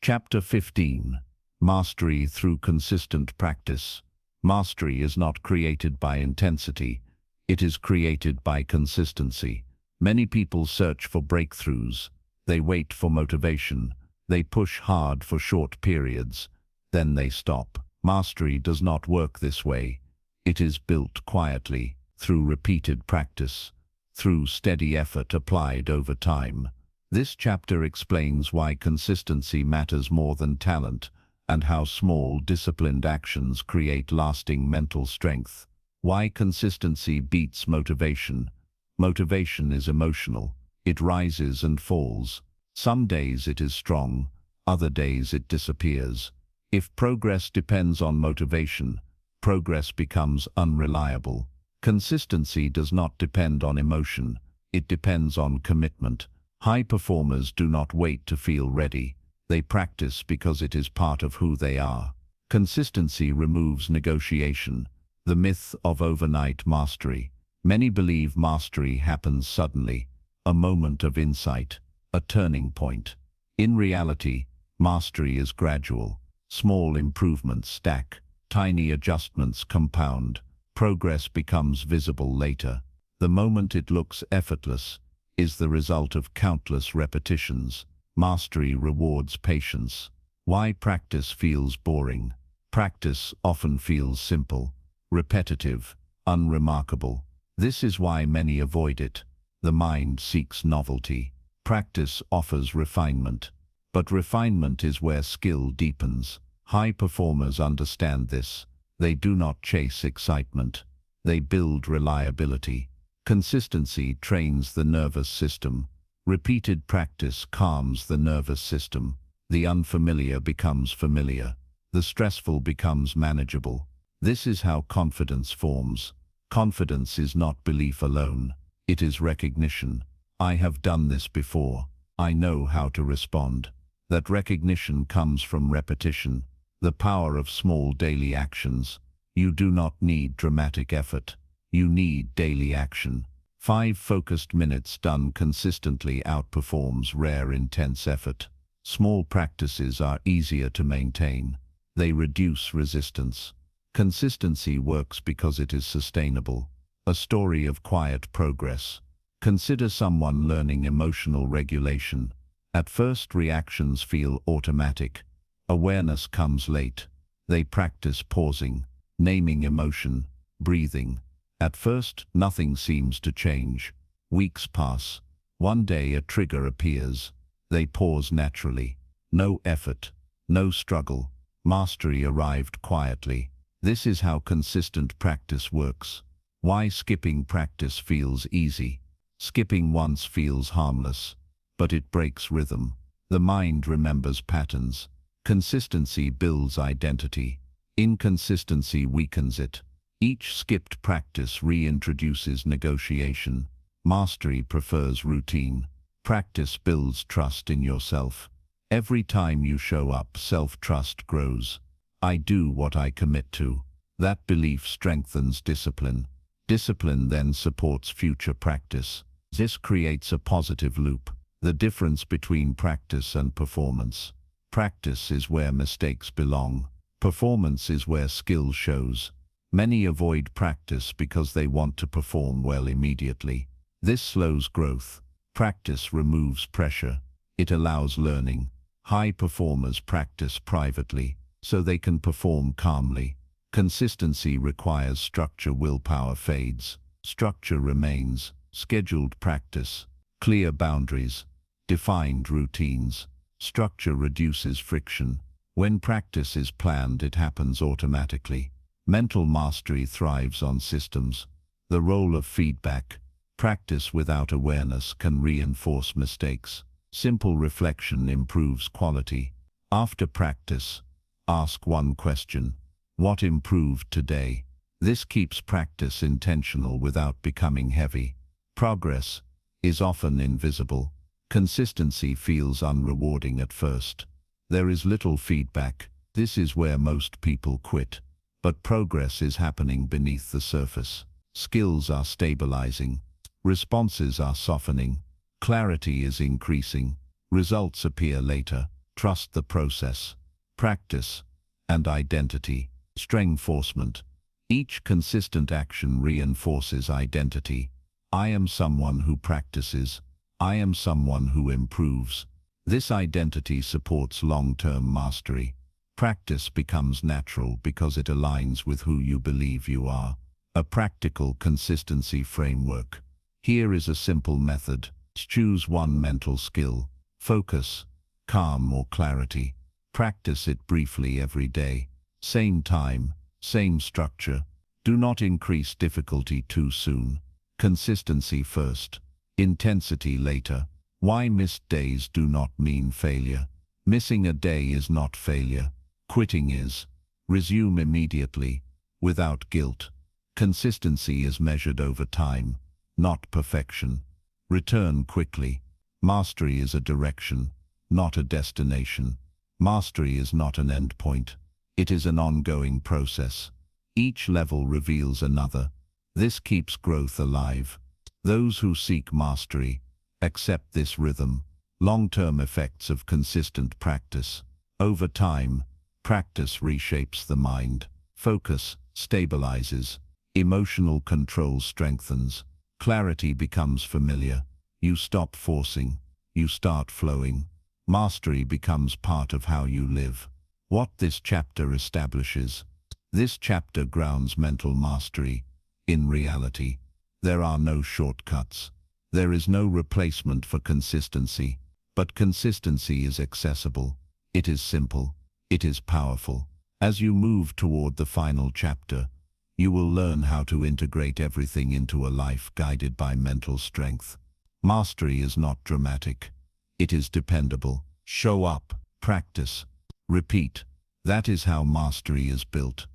Chapter 15. Mastery through consistent practice. Mastery is not created by intensity. It is created by consistency. Many people search for breakthroughs. They wait for motivation. They push hard for short periods. Then they stop. Mastery does not work this way. It is built quietly, through repeated practice, through steady effort applied over time. This chapter explains why consistency matters more than talent, and how small, disciplined actions create lasting mental strength. Why consistency beats motivation. Motivation is emotional. It rises and falls. Some days it is strong, other days it disappears. If progress depends on motivation, progress becomes unreliable. Consistency does not depend on emotion. It depends on commitment. High performers do not wait to feel ready. They practice because it is part of who they are. Consistency removes negotiation. The myth of overnight mastery. Many believe mastery happens suddenly, a moment of insight, a turning point. In reality, Mastery is gradual. Small improvements stack. Tiny adjustments compound. Progress becomes visible later. The moment it looks effortless is the result of countless repetitions. Mastery rewards patience. Why practice feels boring? Practice often feels simple, repetitive, unremarkable. This is why many avoid it. The mind seeks novelty. Practice offers refinement. But refinement is where skill deepens. High performers understand this. They do not chase excitement. They build reliability. Consistency trains the nervous system. Repeated practice calms the nervous system. The unfamiliar becomes familiar. The stressful becomes manageable. This is how confidence forms. Confidence is not belief alone. It is recognition. I have done this before. I know how to respond. That recognition comes from repetition. The power of small daily actions. You do not need dramatic effort. You need daily action. 5 focused minutes done consistently outperforms rare intense effort. Small practices are easier to maintain. They reduce resistance. Consistency works because it is sustainable. A story of quiet progress. Consider someone learning emotional regulation. At first, reactions feel automatic. Awareness comes late. They practice pausing, naming emotion, breathing. At first, nothing seems to change. Weeks pass. One day a trigger appears. They pause naturally. No effort, no struggle. Mastery arrived quietly. This is how consistent practice works. Why skipping practice feels easy. Skipping once feels harmless, but it breaks rhythm. The mind remembers patterns. Consistency builds identity. Inconsistency weakens it. Each skipped practice reintroduces negotiation. Mastery prefers routine. Practice builds trust in yourself. Every time you show up, self-trust grows. I do what I commit to. That belief strengthens discipline. Discipline then supports future practice. This creates a positive loop. The difference between practice and performance. Practice is where mistakes belong. Performance is where skill shows. Many avoid practice because they want to perform well immediately. This slows growth. Practice removes pressure. It allows learning. High performers practice privately, so they can perform calmly. Consistency requires structure. Willpower fades. Structure remains. Scheduled practice. Clear boundaries. Defined routines. Structure reduces friction. When practice is planned, it happens automatically. Mental mastery thrives on systems. The role of feedback. Practice without awareness can reinforce mistakes. Simple reflection improves quality. After practice, ask one question. What improved today? This keeps practice intentional without becoming heavy. Progress is often invisible. Consistency feels unrewarding at first. There is little feedback. This is where most people quit. But progress is happening beneath the surface. Skills are stabilizing. Responses are softening. Clarity is increasing. Results appear later. Trust the process. Practice and identity. Strengthforcement. Each consistent action reinforces identity. I am someone who practices. I am someone who improves. This identity supports long-term mastery. Practice becomes natural because it aligns with who you believe you are. A practical consistency framework. Here is a simple method. Choose one mental skill. Focus, calm or clarity. Practice it briefly every day. Same time, same structure. Do not increase difficulty too soon. Consistency first. Intensity later. Why missed days do not mean failure. Missing a day is not failure. Quitting is. Resume immediately, without guilt. Consistency is measured over time, not perfection. Return quickly. Mastery is a direction, not a destination. Mastery is not an endpoint. It is an ongoing process. Each level reveals another. This keeps growth alive. Those who seek mastery accept this rhythm. Long-term effects of consistent practice. Over time, practice reshapes the mind. Focus stabilizes. Emotional control strengthens. Clarity becomes familiar. You stop forcing. You start flowing. Mastery becomes part of how you live. What this chapter establishes. This chapter grounds mental mastery in reality. There are no shortcuts. There is no replacement for consistency. But consistency is accessible. It is simple. It is powerful. As you move toward the final chapter, you will learn how to integrate everything into a life guided by mental strength. Mastery is not dramatic. It is dependable. Show up, practice, repeat. That is how mastery is built.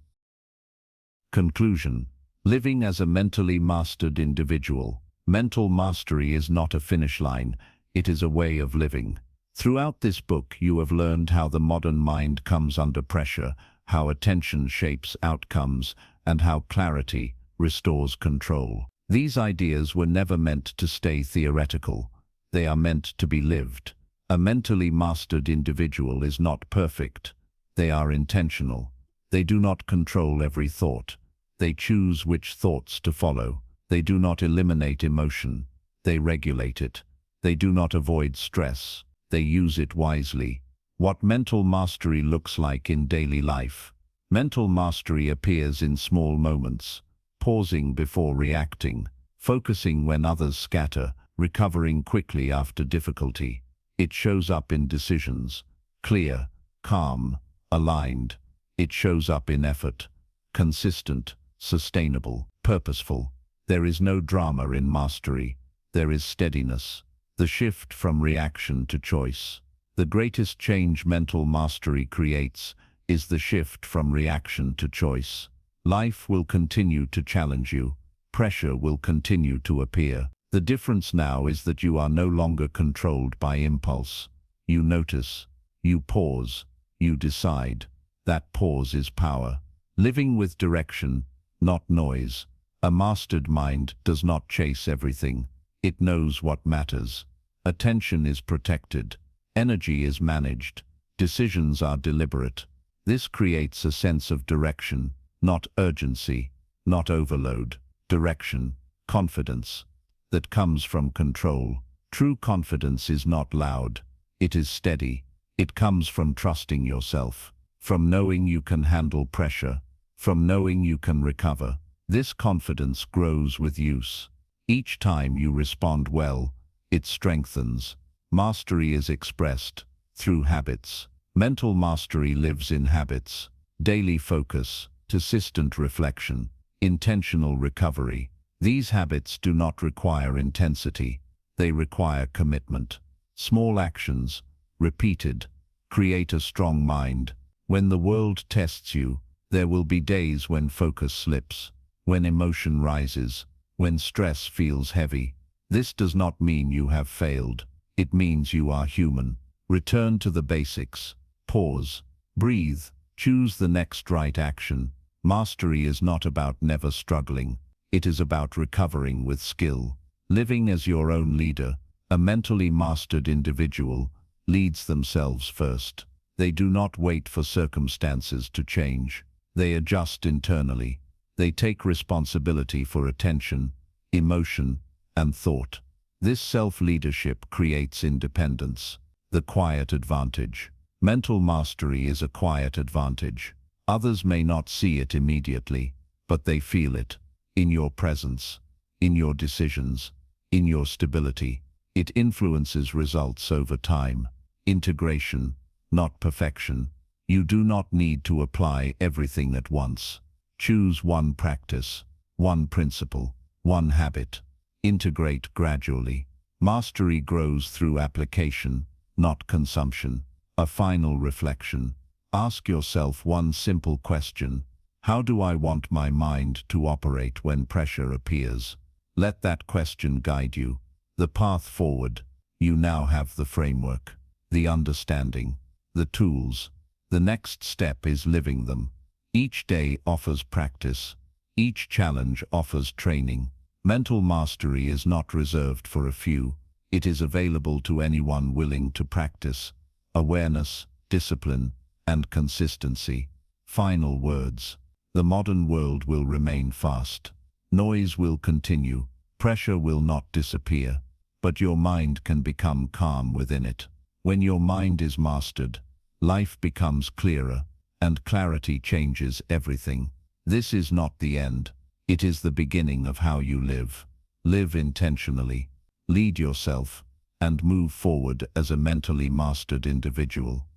Conclusion. Living as a mentally mastered individual. Mental mastery is not a finish line. It is a way of living. Throughout this book, you have learned how the modern mind comes under pressure, how attention shapes outcomes, and how clarity restores control. These ideas were never meant to stay theoretical. They are meant to be lived. A mentally mastered individual is not perfect. They are intentional. They do not control every thought. They choose which thoughts to follow. They do not eliminate emotion. They regulate it. They do not avoid stress. They use it wisely. What mental mastery looks like in daily life. Mental mastery appears in small moments, pausing before reacting, focusing when others scatter, recovering quickly after difficulty. It shows up in decisions, clear, calm, aligned. It shows up in effort, consistent, sustainable, purposeful. There is no drama in mastery. There is steadiness. The shift from reaction to choice. The greatest change mental mastery creates is the shift from reaction to choice. Life will continue to challenge you. Pressure will continue to appear. The difference now is that you are no longer controlled by impulse. You notice. You pause. You decide. That pause is power. Living with direction, not noise. A mastered mind does not chase everything. It knows what matters. Attention is protected. Energy is managed. Decisions are deliberate. This creates a sense of direction, not urgency, not overload. Direction, confidence, that comes from control. True confidence is not loud. It is steady. It comes from trusting yourself, from knowing you can handle pressure, from knowing you can recover. This confidence grows with use. Each time you respond well, it strengthens. Mastery is expressed through habits. Mental mastery lives in habits. Daily focus, persistent reflection, intentional recovery. These habits do not require intensity. They require commitment. Small actions, repeated, create a strong mind. When the world tests you, there will be days when focus slips, when emotion rises, when stress feels heavy. This does not mean you have failed. It means you are human. Return to the basics. Pause. Breathe. Choose the next right action. Mastery is not about never struggling. It is about recovering with skill. Living as your own leader, a mentally mastered individual leads themselves first. They do not wait for circumstances to change. They adjust internally. They take responsibility for attention, emotion, and thought. This self-leadership creates independence. The quiet advantage. Mental mastery is a quiet advantage. Others may not see it immediately, but they feel it. In your presence, in your decisions, in your stability. It influences results over time. Integration, not perfection. You do not need to apply everything at once. Choose one practice, one principle, one habit. Integrate gradually. Mastery grows through application, not consumption. A final reflection. Ask yourself one simple question. How do I want my mind to operate when pressure appears? Let that question guide you. The path forward. You now have the framework, the understanding, the tools. The next step is living them. Each day offers practice. Each challenge offers training. Mental mastery is not reserved for a few. It is available to anyone willing to practice. Awareness, discipline, and consistency. Final words. The modern world will remain fast. Noise will continue. Pressure will not disappear. But your mind can become calm within it. When your mind is mastered, life becomes clearer, and clarity changes everything. This is not the end. It is the beginning of how you live. Live intentionally, lead yourself, and move forward as a mentally mastered individual.